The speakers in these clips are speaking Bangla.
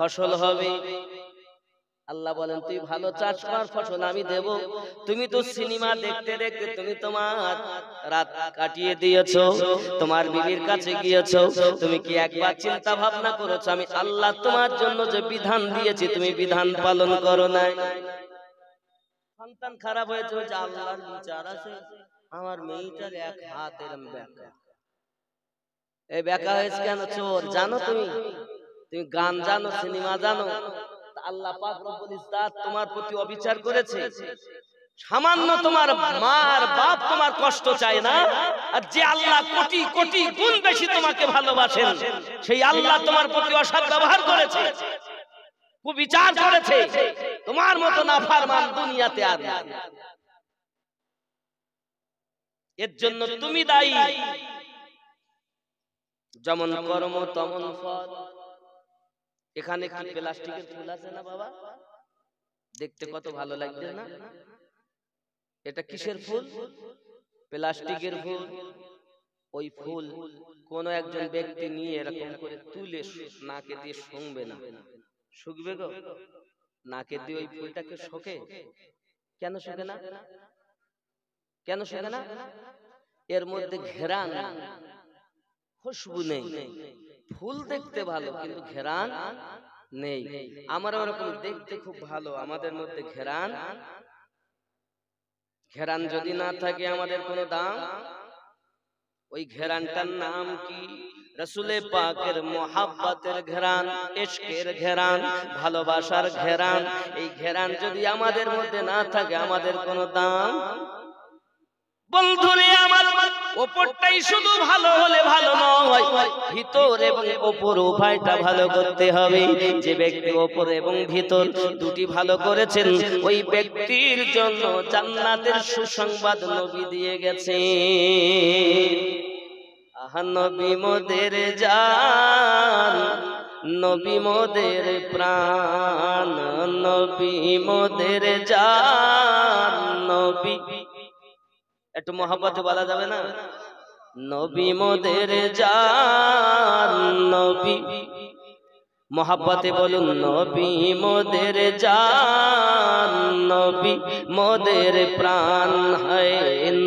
ফসল হবে। আল্লাহ বলেন তুই ভালো চাষ কর, ফসল আমি দেব। তুমি তো সিনেমা দেখতে দেখতে তুমি তোমার রাত কাটিয়ে দিয়েছো, তোমার বিবির কাছে গিয়েছো। তুমি কি একবার চিন্তা ভাবনা করেছো আমি আল্লাহ তোমার জন্য যে বিধান দিয়েছি তুমি বিধান পালন করো না? সন্তান খারাপ হয়েছে, যে আল্লাহর বিচার আছে, আমার মেয়েটার এক হাত এরম ব্যাকা। এই ব্যাকা হয়েছে কেন? চোর জানো তুমি? তুমি গান জানো, সিনেমা জানো? আল্লাহ পাক রব্বুল ইজ্জাত তোমার প্রতি অবিচার করেছে। সামান্য তোমার মা আর বাপ তোমার কষ্ট চায় না, আর যে আল্লাহ কোটি কোটি গুণ বেশি তোমাকে ভালোবাসেন সেই আল্লাহ তোমার প্রতি অসৎ ব্যবহার করেছে, কুবিচার করেছে। তোমার মতো নাফরমান দুনিয়াতে আর নাই। এর জন্য তুমি দায়ী। যেমন কর্ম তেমন ফল। এখানে কি প্লাস্টিকের ফুল আছে না বাবা? দেখতে কত ভালো লাগছে না? এটা কিসের ফুল? প্লাস্টিকের ফুল। ওই ফুল কোন একজন ব্যক্তি নিয়ে এরকম করে তুলে নাকে দিয়ে শুঁকবে না। শুকবে গো? নাকে দিয়ে ওই ফুলটাকে শোকে। কেন শোকে না? কেন শোকে না? এর মধ্যে ঘেরান, খুশবু নেই। ফুল দেখতে ভালো কিন্তু ঘেরান নেই। আমরা ওরকম দেখতে খুব ভালো, আমাদের মধ্যে ঘেরান। ঘেরান যদি না থাকে আমাদের কোনো দাম। ওই ঘেরানটার নাম কি? রাসূলে পাকের মুহাব্বতের ঘেরান, ইশকের ঘেরান, ভালোবাসার ঘেরান। এই ঘেরান যদি আমাদের মধ্যে না থাকে আমাদের কোনো দাম। বন্ধুরে আমার, উপরটাই শুধু ভালো হলে ভালো নয়, ভিতর এবং উপর উভয়টা ভালো করতে হবে। যে ব্যক্তি উপর এবং ভিতর দুটি ভালো করেছেন ওই ব্যক্তির জন্য জান্নাতের সুসংবাদ নবী দিয়ে গেছে। আহা নবী মোদের জান, নবী মোদের প্রাণ, নবী মোদের জান, নবী। একটু মহব্বতে বলা যাবে না? নবী মোদের জান, নবী। মহব্বতে বলুন নবী মোদের জান, নবী মোদের প্রাণ, হয়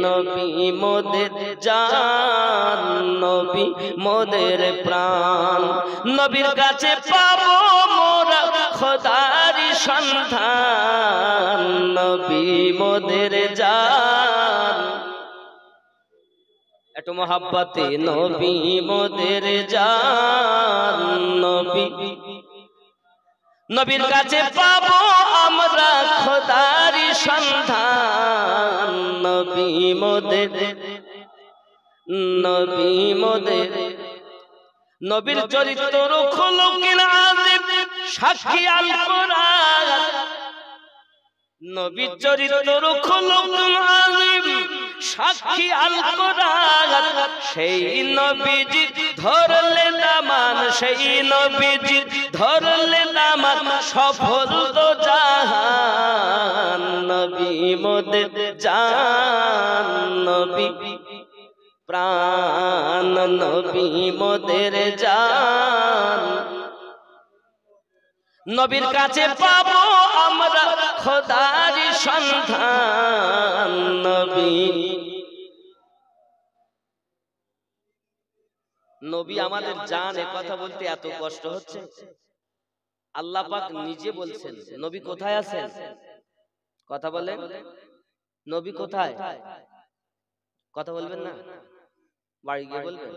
নবী মোদের জান, নবী মোদের প্রাণ। নবীর কাছে পাবো মোরা খোদার সন্ধান, নবী মোদের জান। একটু মহব্বতে নবী মোদের জান, নবী। নবীর কাছে পাবো আমরা খোদার সন্ধান, নবী মোদের, নবী মোদের। নবীর চরিত্র খুলুকিন আযীম সাক্ষী আল কোরআন। নবীর চরিত্র খুলুকিন আযীম সাক্ষী আল কোরআন। সেই নবীজি ধরলে দামান, সেই নবীজি ধরলে দামান, সফল তো জাহান, নবী মোদের জান, নবী প্রাণ, নবী মোদের জান। নবীর কাছে পাবো আমরা খোদার সন্ধান, নবী। নবী আমাদের জান, এ কথা বলতে এত কষ্ট হচ্ছে। আল্লাহ পাক নিজে বলছেন নবী কোথায় আছেন? কথা বলেন, নবী কোথায়? কথা বলবেন না? বাড়ি গিয়ে বলবেন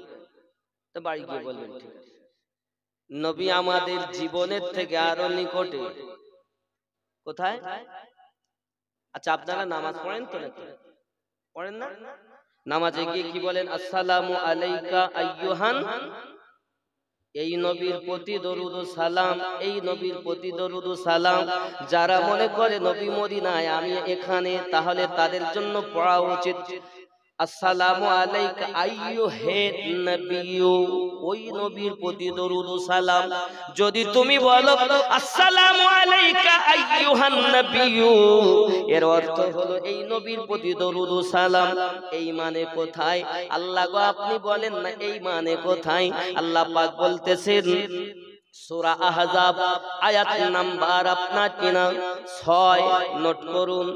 তো? বাড়ি গিয়ে বলবেন, ঠিক আছে। নবী আমাদের জীবনের থেকে আরো নিকটে। কোথায়? আচ্ছা, আপনারা নামাজ পড়েন তো নাকি? পড়েন না? নামাজে গিয়ে কি বলেন? আসসালামু আলাইকা আইয়ুহান। এই নবীর প্রতি দরুদ ও সালাম, এই নবীর প্রতি দরুদ ও সালাম। যারা মনে করে নবী মদিনায় আমি এখানে, তাহলে তাদের জন্য পড়া উচিত আসসালামু আলাইকা আইয়ুহান নবিয়্যু। ওই নবীর প্রতি দরুদ ও সালাম। যদি তুমি বলো আসসালামু আলাইকা আইয়ুহান নবিয়্যু, এর অর্থ হলো এই নবীর প্রতি দরুদ ও সালাম। এই মানে কোথায়? আল্লাহ গো আপনি বলেন না এই মানে কোথায়? আল্লাহ পাক বলতেছেন সূরা আহজাব আয়াত নাম্বার আপনার কিনা 6 নোট করুন।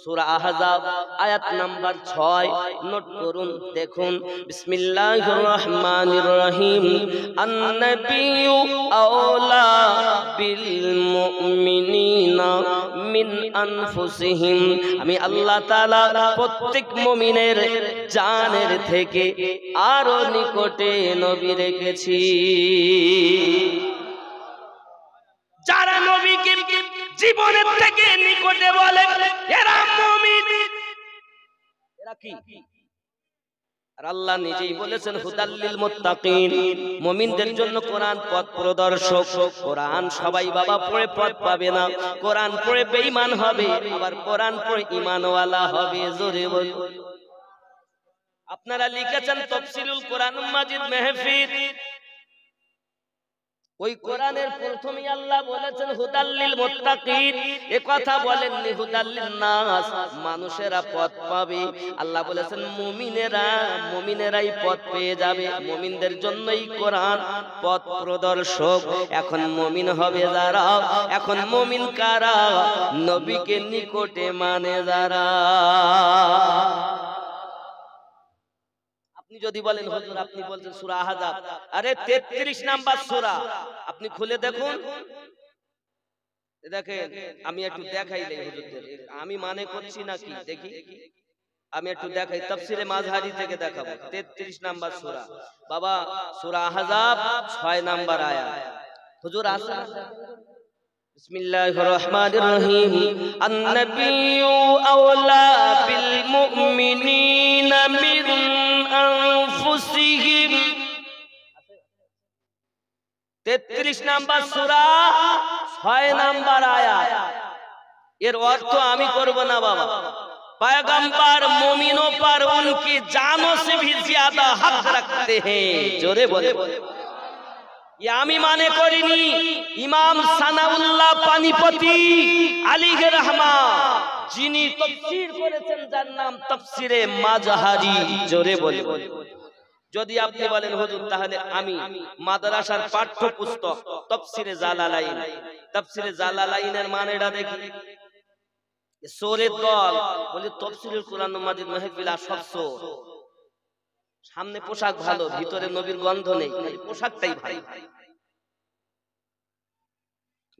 সূরা আহজাব আয়াত নাম্বার 6 নোট করুন। দেখুন, বিসমিল্লাহির রহমানির রহিম। আন-নাবিয়্যু আওলা বিল মুমিনিনা মিন আনফুসিহিম। আমি আল্লাহ তাআলা প্রত্যেক মুমিনের জানের থেকে আরো নিকটে নবী রেখেছি। যারা নবীকে জীবনের থেকে নিকটে বলে এরা মুমিন। এরা কি? আর আল্লাহ নিজেই বলেছেন হুদাল্লিল মুত্তাকিন, মুমিনদের জন্য কোরআন পথ প্রদর্শক। কোরআন সবাই বাবা পড়ে পথ পাবে না, কোরআন পড়ে বেঈমান হবে, আবার কোরআন পড়ে ঈমানওয়ালা হবে। জোরে বল। আপনারা লিখেছেন তাফসীরুল কোরআন মাজিদ মাহফিল, ওই কোরআনের প্রথমেই আল্লাহ বলেছেন হুদাল্লিল মুত্তাকিন। এ কথা বলেননি হুদাল্লিন নাস, মানুষেরা পথ পাবে। আল্লাহ বলেছেন মুমিনেরাই পথ পেয়ে যাবে, মুমিনদের জন্যই কোরআন পথ প্রদর্শক। এখন মুমিন হবে যারা, এখন মুমিন কারা? নবীকে নিকটে মানে যারা। আপনি যদি বলেন হুজুর আপনি বলছেন সূরা আহজাব, আরে 33 নাম্বার সূরা, আপনি খুলে দেখুন। দেখেন আমি একটু দেখাই দেই হুজুরদের, আমি মানে করছি নাকি দেখি, আমি একটু দেখাই। তাফসীরে মাযহারি থেকে দেখাবো 33 নাম্বার সূরা বাবা, সূরা আহজাব 6 নাম্বার আয়াত। হুজুর আসেন। বিসমিল্লাহির রহমানির রহিম। আন-নাবিয়্যু আওলা বিল মুমিনিনা মিন আনফুসিহিম। 33 নাম্বার সূরা 6 নাম্বার আয়াত। এর অর্থ আমি করব না বাবা। पैगंबर मोमिनों पर उनकी जानों से भी ज्यादा हक रखते हैं। जोरे बोले। ये आमी माने करिनी, इमाम सानाउल्लाह पानीपति আলিগের রহমা যিনি তাফসীর করেছেন যার নাম তাফসীরে মাযহারি। জোরে বলে। যদি আপনি বলেন হুজুর তাহলে আমি মাদ্রাসার পাঠ্যপুস্তক তাফসীরে জালালাইন, তাফসীরে জালালাইনের মানেটা দেখি। সোরের দল বলে তাফসীরুল কোরআন মাজিদ মাহফিল সব সোর, সামনে পোশাক ভালো, ভিতরে নবীর গন্ধ নেই, পোশাকটাই ভালো।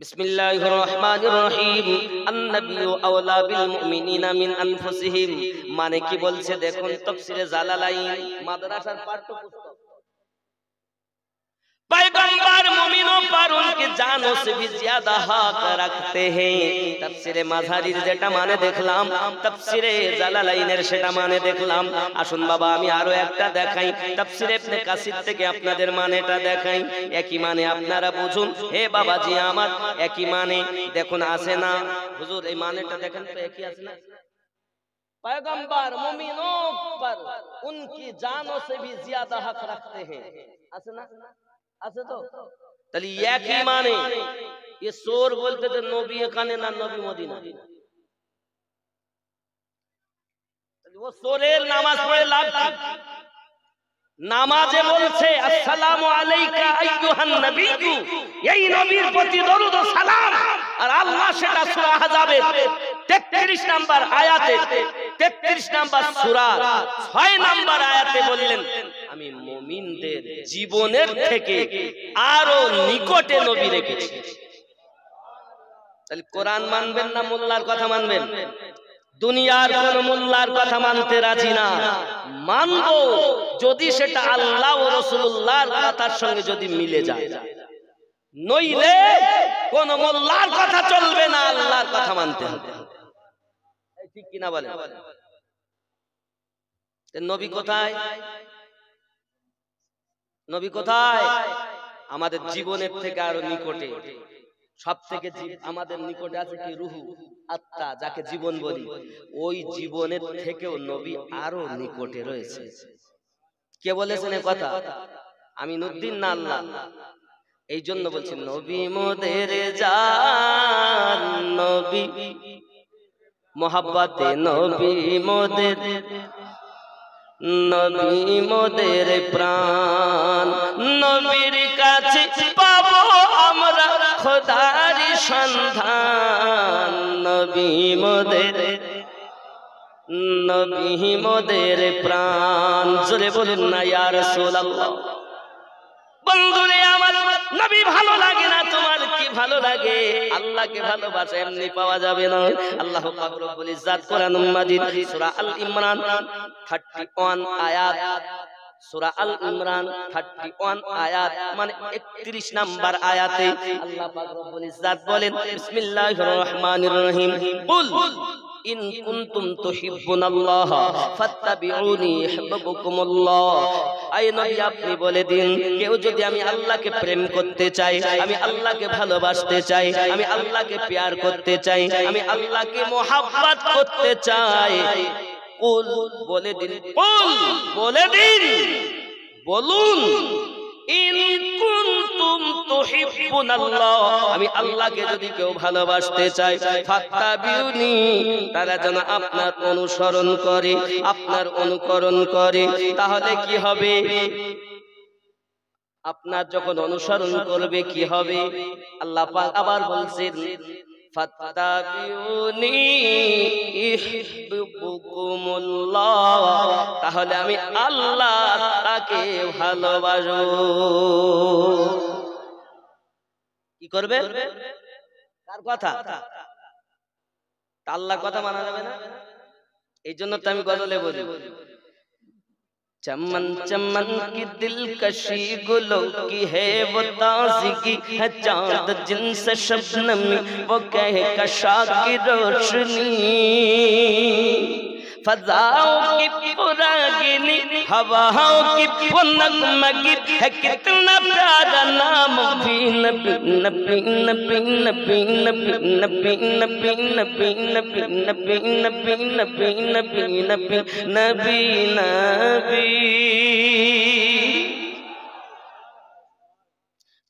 বিসমিল্লাহির রহমানির রহিম। আন-নাবিয়্যু আওলা বিল মুমিনিনা মিন আনফুসিহিম মানে কি বলছে দেখুন, তাফসীরে জালালাইন মাদ্রাসার পাঠ্যপুস্তক। पैगंबर मोमिनों पर उनके जानों से भी ज्यादा हक रखते हैं। तफसीरे माज़हारीर যেটা মানে দেখলাম, তাফসীরে জালালাইনের সেটা মানে দেখলাম। আসুন বাবা আমি আরো একটা দেখাই, তাফসীরে ইবনে কাসির থেকে আপনাদের মানেটা দেখাই। একই মানে আপনারা বুঝুন। হে বাবাজি আমার, একই মানে দেখুন আছে না হুজুর? এই মানেটা দেখেন তো একই আছে না? पैगंबर मोमिनों पर उनकी जानों से भी ज्यादा हक रखते हैं, আছে না? আছে তো? তাহলে একই মানে। ये সোর বলতে যে নবী এখানে না নবী মদিনা, ও সোরের নামাজ পড়ে লাভ কি? নামাজে বলছে আসসালামু আলাইকা আইয়ুহান নবিয়্যু, এই নবীর প্রতি দরুদ ও সালাম। আর আল্লাহ সেটা সূরা আহজাবের 33 নাম্বার আয়াতে, 33 নাম্বার সূরা 6 নাম্বার আয়াতে বললেন আমি মুমিনদের জীবনের থেকে আরো নিকটে নবী রেখেছি। তাহলে কোরআন মানবেন না মোল্লার কথা মানবেন? দুনিয়ার কোন মোল্লার কথা মানতে রাজি না, মানবো যদি সেটা আল্লাহ ও রাসূলুল্লাহর কথার সঙ্গে যদি মিলে যায়। নইলে কোন মোল্লার কথা চলবে না, আল্লাহর কথা মানতে হবে। ঠিক কিনা বলেন? নবী কোথায়? নবী কোথায়? আমাদের জীবনের থেকে আরো নিকটে। সব থেকে আমাদের নিকটে আছে কি? রুহু, আত্মা, যাকে জীবন বলি। ওই জীবনের থেকেও নবী আরো নিকটে রয়েছে। কে বলেছেন এ কথা? আমিনউদ্দিন না আল্লাহ? এই জন্য বলছি নবী মোদের জান, নবী মোহাব্বতে নবী মোদের, নবী মোদের প্রাণ, নবীর কাছে পাবো খোদারি সন্ধান, নবী মোদের প্রাণ। জোরে বলুন না ইয়া রাসূলুল্লাহ। বন্ধুরে আমার, নবী ভালো লাগে না, তোমার কি ভালো লাগে? আল্লাহকে ভালোবাসা এমনি পাওয়া যাবে না। আল্লাহ পাক রব্বুল ইজ্জাত কোরআন মাজিদ সূরা আল ইমরান 31 আয়াত, সূরা আল ইমরান 31 আয়াত মানে 31 নাম্বার আয়াতে আল্লাহ পাক রব্বুল ইজ্জাত বলেন, বিসমিল্লাহির রহমানির রহিম, কুল ইন কুনতুম তুহিব্বুনাল্লাহ ফাত্তাবিউনি ইউহিব্বুকুমুল্লাহ। আয় নবী, আপনি বলে দিন, কেউ যদি আমি আল্লাহকে প্রেম করতে চাই, আমি আল্লাহকে ভালোবাসতে চাই, আমি আল্লাহকে প্যার করতে চাই, আমি আল্লাহকে মোহাব্বত করতে চাই, কুল বলে দিন, কুল বলে দিন, বলুন, ইন কুনতুম তুহিব্বুনাল্লাহ, আমি আল্লাহকে যদি কেউ ভালোবাসতে চাই, ফাত্তাবিউনি, তারা যেন আপনার অনুসরণ করে, আপনার অনুকরণ করে। তাহলে কি হবে? আপনার যখন অনুসরণ করবে কি হবে? আল্লাহ পাক আবার বলছেন, ফাত্তাবিউনি ইউহিব্বুকুমুল্লাহ, তাহলে আমি আল্লাহ তাকে ভালোবাসবো। কি করবে? কার কথা? আল্লাহর কথা মানা যাবে না। এই জন্য তো আমি গজলে বলি, चमन चमन की दिलकशी गुलों की है वो ताज़गी है, चांद जिनसे शबनमी वो कह कशा की रोशनी, फजाओं की पुरागिनी हवाओं की वो नगमगी है, कितना प्यारा नाम भी नबी नबी नबी नबी नबी नबी नबी नबी नबी नबी नबी नबी नबी नबी नबी नबी।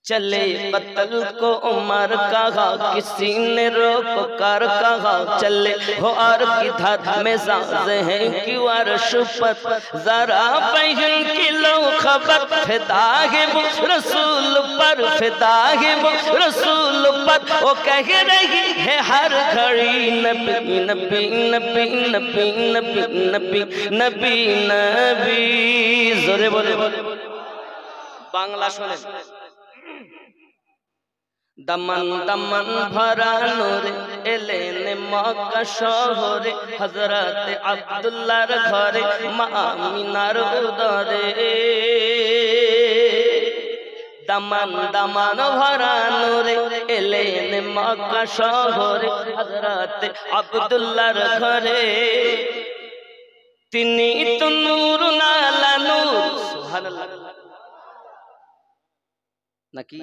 चले कत्ल को उमर कहा, किसी ने रोक कर कहा, चले हो और किधर में साज है क्यों अर्श पर, जरा पहन की लो खबर, फिदा है वो रसूल पर, फिदा है वो रसूल पर, वो कह रही है हर घड़ी नबी नबी नबी नबी नबी नबी नबी नबी। जोरे बोले बांग्ला सुने, दमन दमन भरा नूरे एलेन मक्का शहरे, हजरत अब्दुल्लाहर घरे मा आमिनार उदरे, दमन दमन भरा नूरे एलेन मक्का शहरे, हजरत अब्दुल्लाहर घरे, तिनी तो नूर नाला नूर। सुबहानाल्लाह। নাকি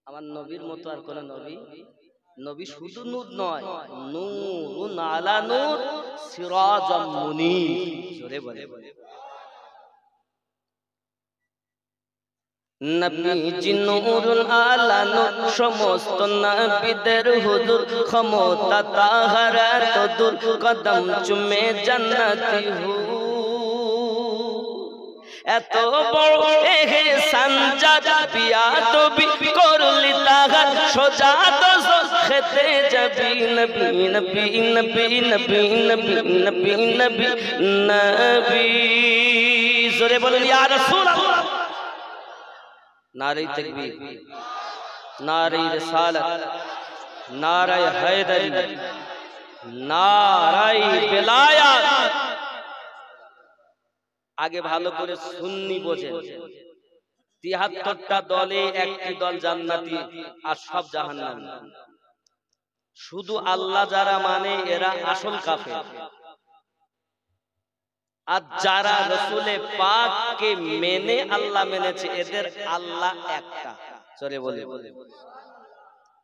আমার নবীর মতো আর কোন নবী? নবী শুধু নূর নয়, নূরুন আলা নূর সিরাজাম মুনীর। জোরে বলে নবীজি নূরুন আলা নূর, সমস্ত নবীদের হুজুর, ক্ষমতা তাহার এত দূর, কদম চুমে জান্নাতি হুর, এত বড় এহসান যার বিয়াদবি করলি তাহার, সোজা দোজখেতে যাবি নবী নবী নবী নবী নবী নবী নবী নবী। জোরে বলেন ইয়া রাসূলুল্লাহ। নারে তাকবীর, নারে রিসালাত, নারে হায়দারি, নারে বেলায়াত। আগে ভালো করে সুন্নি বোঝেন, 73টা দলে একটি দল জান্নাতি আর সব জাহান্নামী। শুধু আল্লাহ যারা মানে এরা আসল কাফের, আর যারা রাসূলে পাককে মেনে আল্লাহ মেনেছে এদের আল্লাহ একটা। চলে বলে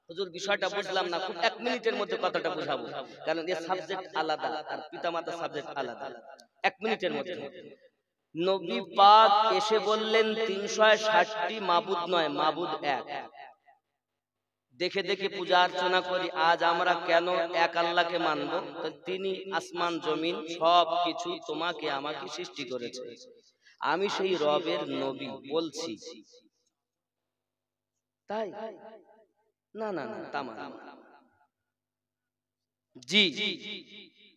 হুজুর বিষয়টা বুঝলাম না, খুব 1 মিনিটের মধ্যে কথাটা বুঝাবো, কারণ এর সাবজেক্ট আলাদা আর পিতামাতা সাবজেক্ট আলাদা। 1 মিনিটের মধ্যে নবী পাক এসে বললেন 360টি মাবুদ নয়, মাবুদ এক। দেখে দেখে পূজা অর্চনা করি, আজ আমরা কেন এক আল্লাহকে মানব? তিনি আসমান জমিন সব কিছু তোমাকে আমাকে সৃষ্টি করেছে, আমি সেই রবের নবী বলছি। তাই না না না তামাম। জি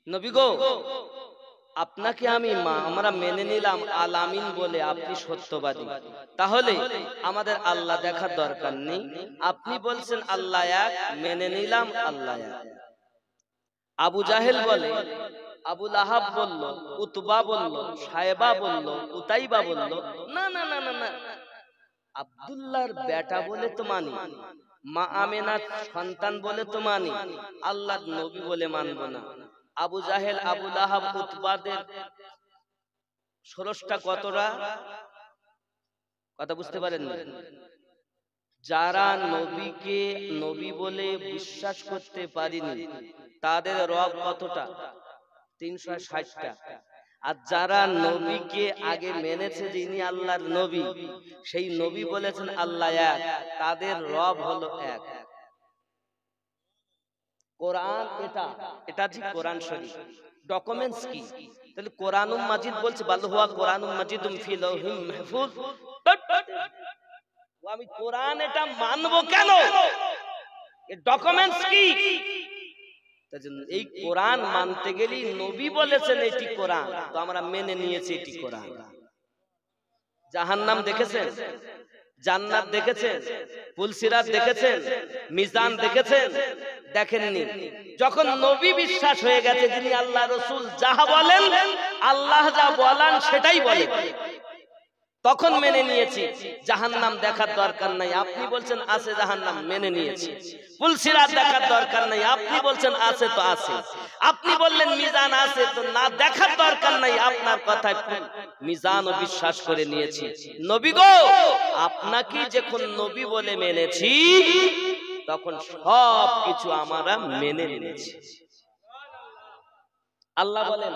নবী গো, আপনাকে আমরা মেনে নিলাম আল আমিন বলে, আপনি সত্যবাদী, তাহলে আমাদের আল্লাহ দেখার দরকার নেই। আপনি বলছেন আল্লাহ এক, মেনে নিলাম আল্লাহ এক। আবু জাহেল বলে, আবু লাহাব বলল, উতবা বলল, সায়বা বলল, উতাইবা বলল, না না না না না, আব্দুল্লাহর বেটা বলে তো মানি, মা আমেনার সন্তান বলে তো মানি, আল্লাহর নবী বলে মানব না। আবু জাহেল, আবু লাহাব, উতবাদের ষোড়শটা কতটা কথা বুঝতে পারেন না? যারা নবীকে নবী বলে বিশ্বাস করতে পারেনি তাদের রব কতটা? 360টা। আর যারা নবীকে আগে মেনেছে যে ইনি আল্লাহর নবী, সেই নবী বলেছেন আল্লাহ এক, তাদের রব হলো এক। কোরআন এটা জি কোরআন শরীফ। ডকুমেন্টস কি? তাহলে কোরআনুল মাজিদ বলছে বাল হুয়া কোরআনুল মাজিদুম ফি লাউহিম মাহফুজ। আমি কোরআন এটা মানবো কেন? এর ডকুমেন্টস কি? এই কোরআন মানতে গেলে নবী বলেছেন এটি কোরআন, তো আমরা মেনে নিয়েছি এটি কোরআন। জাহান্নাম দেখেছেন? জান্নাত দেখেছেন? পুলসিরাত দেখেছেন? মিজান দেখেছেন? দেখেননি। যখন নবী বিশ্বাস হয়ে গেছে যিনি আল্লাহ রাসূল যাহা বলেন, আল্লাহ যা বলেন সেটাই বলেন, তখন মেনে নিয়েছি। জাহান্নাম দেখার দরকার নাই, আপনি বলছেন আছে জাহান্নাম, মেনে নিয়েছি। পুলসিরাত দেখার দরকার নাই, আপনি বলছেন আছে তো আছে। আপনি বললেন মিজান আছে, তো না দেখার দরকার নাই, আপনার কথায় মিজানও বিশ্বাস করে নিয়েছি। নবী গো, আপনাকে যখন নবী বলে মেনেছি তখন সব কিছু আমরা মেনে নিয়েছি। আল্লাহ বলেন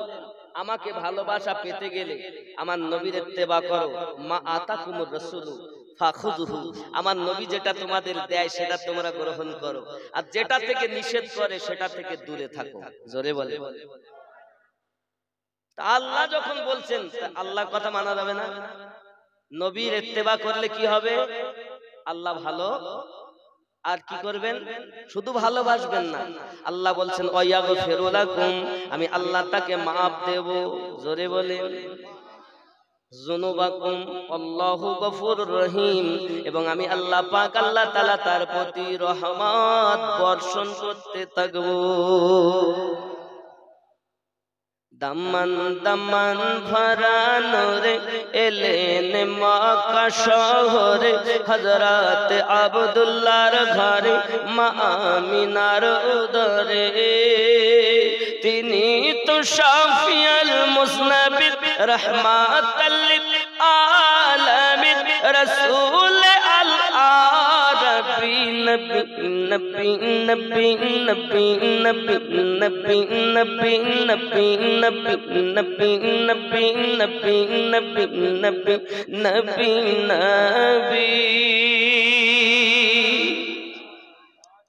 আমাকে ভালোবাসা পেতে গেলে আমার নবীর ইত্তেবা করো, মা আতাকুমুর রাসূলু ফাখুযুহু, আমার নবী যেটা তোমাদের দেয় সেটা তোমরা গ্রহণ করো, আর যেটা থেকে নিষেধ করে সেটা থেকে দূরে থাকো। জোরে বলে। তা আল্লাহ যখন বলছেন, আল্লাহর কথা মানা যাবে না? নবীর ইত্তেবা করলে কি হবে? আল্লাহ ভালো, আর কি করবেন? শুধু ভালোবাসবেন না, আল্লাহ বলছেন ওয়ায়াগফিরু লাকুম, আমি আল্লাহ তাকে maaf দেব। জোরে বলেন যুনুবাকুম আল্লাহু গফুরুর রহিম, এবং আমি আল্লাহ পাক আল্লাহ তাআলা তার প্রতি রহমত বর্ষণ করতে থাকব। দামান দামান ভরানোরে এলেন মক্কা শহরে, হযরত আব্দুল্লাহর ঘরে মা আমিনার উদরে, তিনি তো শাফিউল মুজনাবির রহমাতাল লিল আলামিন, রাসূল আল আরবি, নবী নবী নবী নবী নবী নবী নবী নবী নবী নবী নবী নবী নবী নবী নবী নবী।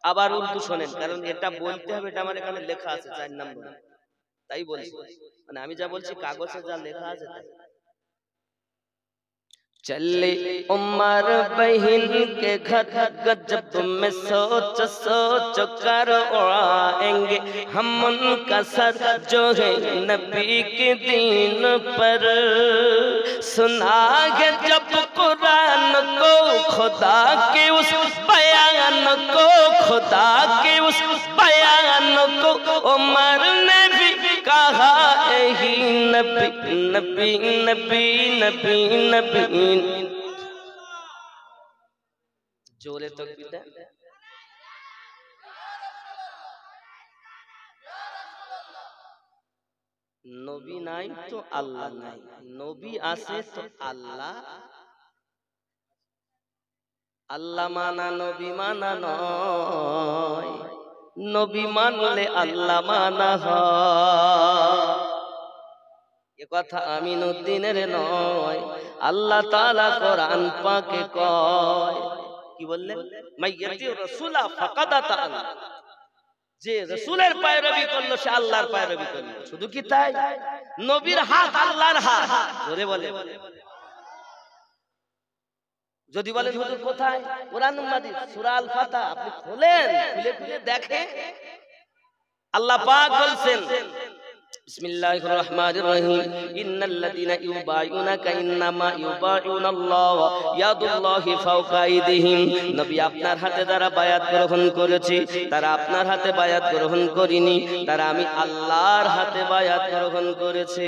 আবার উর্দু শোনেন, কারণ এটা বলতে হবে, এটা আমার এখানে লেখা আছে 4 নম্বর, তাই বলছি। মানে আমি যা বলছি কাগজে যা লেখা আছে তাই। चले उमर बहन के घर, गजब में सोच सोच कर उड़ाएंगे हम उनका सर जो है नबी के दीन पर। सुनागे जब कुरान को खुदा के उस बयान को, खुदा के उस बयान को, उमर ने भी कहा ही नबी नबी नबी नबी नबी। जोरे तकबीर दें। नबी নাই তো আল্লাহ নাই, নবী আছে তো আল্লাহ। আল্লাহ মানা নবী মানা নয়, নবী মানলে আল্লাহ মানা হয়। এ কথা আমিনউদ্দিনের নয়, আল্লাহ তাআলা কোরআন পাকে কয়। কি বললেন? মাইয়াতি রাসূলা ফাকাদ আতা আল্লাহ, যে রাসূলের পায়রবি করলো সে আল্লাহর পায়রবি করলো। শুধু কি তাই? নবীর হাত আল্লাহর হাত। জোরে বলে। যদি বলেন হুজুর কোথায়, কোরআন মাজিদ সূরা আল ফাতহা আপনি খোলেন, খুলে খুলে দেখেন। আল্লাহ পাক বলছেন বিসমিল্লাহির রহমানির রহিম, ইন্নাল্লাযীনা ইউবাইউনাকা ইন্নামা ইউবাইউনাল্লাহ ইয়াদুল্লাহি ফাওকা আইদিহিম। নবী আপনার হাতে যারা বায়াত গ্রহণ করেছে তারা আপনার হাতে বায়াত গ্রহণ করেনি, তারা আমি আল্লাহর হাতে বায়াত গ্রহণ করেছে।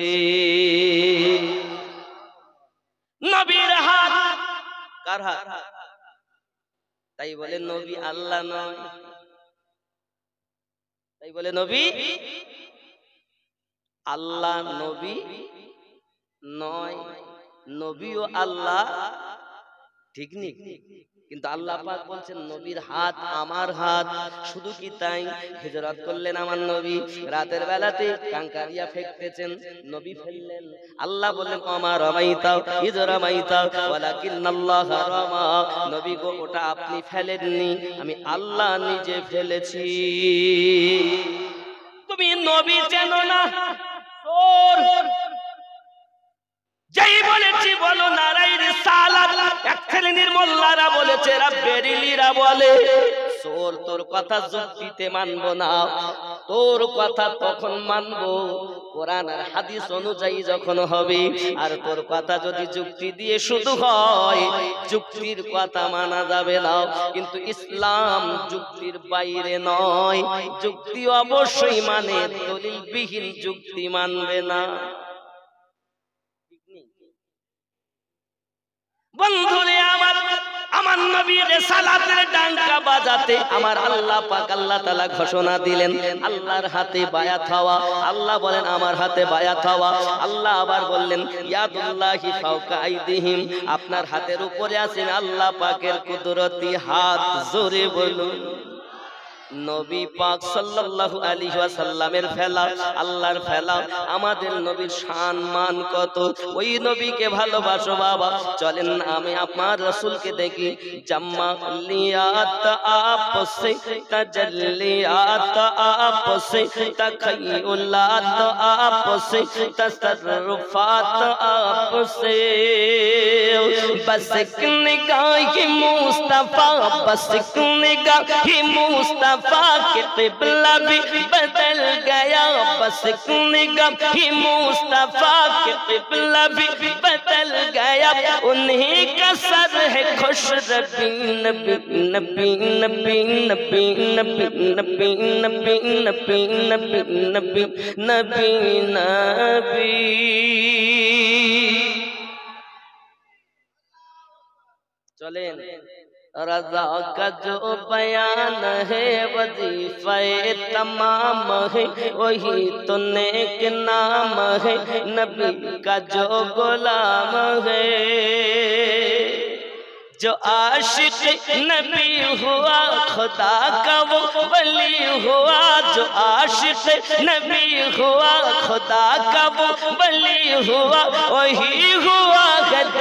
নবীর হাত কার হাত? তাই বলে নবী আল্লাহ নয়, তাই বলে নবী আল্লাহ নবী নয়, নবীও আল্লাহ ঠিক নেই। কিন্তু আল্লাহ পাক বলছেন নবীর হাত আমার হাত। শুধু কি তাই, হিজরত করলেন আমার নবী, রাতের বেলাতে কাঙ্কারিয়া ফেকতেছেন, নবী ফেললেন। আল্লাহ বললেন ওমা রামাইতা ইয রামাইতা ওয়ালাকিন্নাল্লাহ রামা। নবী গো ওটা আপনি ফেলেননি, আমি আল্লাহ নিজে ফেলেছি। তুমি নবী চেনো না, যেই বলেছি বলো নারাই রিসালাত। এক শ্রেণীর মোল্লারা বলেছে, এরা বেরিলিরা বলে সোর, তোর কথা যুক্তিতে মানবো না, তোর কথা তখন মানবো কোরআন আর হাদিস অনুযায়ী যখন হবে। আর তোর কথা যদি যুক্তি দিয়ে শুধু হয়, যুক্তির কথা মানা যাবে না। কিন্তু ইসলাম যুক্তির বাইরে নয়, যুক্তি অবশ্যই মানে, দলিল বিহীন যুক্তি মানবে না। বন্ধুরে আমার, আমার নবীর রিসালাতের ডাঙ্কা বাজাতে আমার আল্লাহ পাক আল্লাহ তাআলা ঘোষণা দিলেন আল্লাহর হাতে বায়াত হওয়া। আল্লাহ বলেন আমার হাতে বায়াত হওয়া। আল্লাহ আবার বললেন ইয়াদুল্লাহি ফাওকা আইদিহিম, আপনার হাতের উপরে আছেন আল্লাহ পাকের কুদরতি হাত। জোরে বলুন। নবী পাক সাল্লাল্লাহু আলাইহি ওয়াসাল্লামের ফেলা, আল্লাহর ফেলা। আমাদের নবীর শান মান কত, ওই নবীকে ভালোবাসো বাবা। চলেন আমি আপনার রাসূলকে দেখি। জাম্মালিয়াত আপসে তাজাল্লিয়াত আপসে তাখায়ুলাত আপসে তাসররুফাত আপসে বস নিগাহি মুস্তাফা, বস নিগাহি মুস্তাফা के क़िबला भी बदल गया। बस निगाह मुस्तफा के क़िबला भी बदल गया। उन्हीं का सर है खुश रबी नबी नबी नबी नबी नबी नबी नबी नबी नबी नबी नबी नबी। चलें रज़ा का जो बयान है वजीफ़े तमाम है, वही तो नेक नाम है नबी का जो गुलाम है। जो आशिक नबी हुआ खुदा का वो वली हुआ। जो आशिक नबी हुआ खुदा का वो वली हुआ, वही हुआ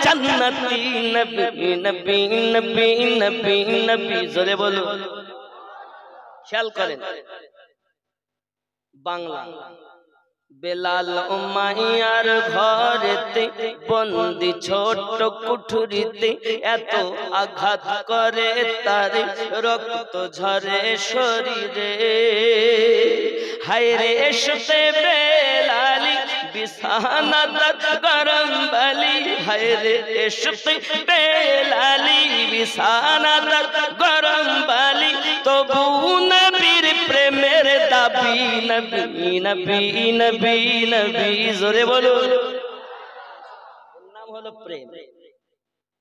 जन्नती नबी नबी नबी नबी नबी। जोरे बोलो। ख्याल करें बांग्ला। বেলাল উমাইয়ার ঘরেতে বন্দি ছোট কুঠুরিতে, এত আঘাত করে তারে রক্ত ঝরে শরীরে। হায় রে এসতে বেলালি বিছানাদার গরম বালি। হায় রে এসতে বেলালি বিছানাদার গরম বালি। তবু নবীর প্রেমের দাবি নবী নবী নবী নবী। জোরে বলো। এর নাম হলো প্রেম,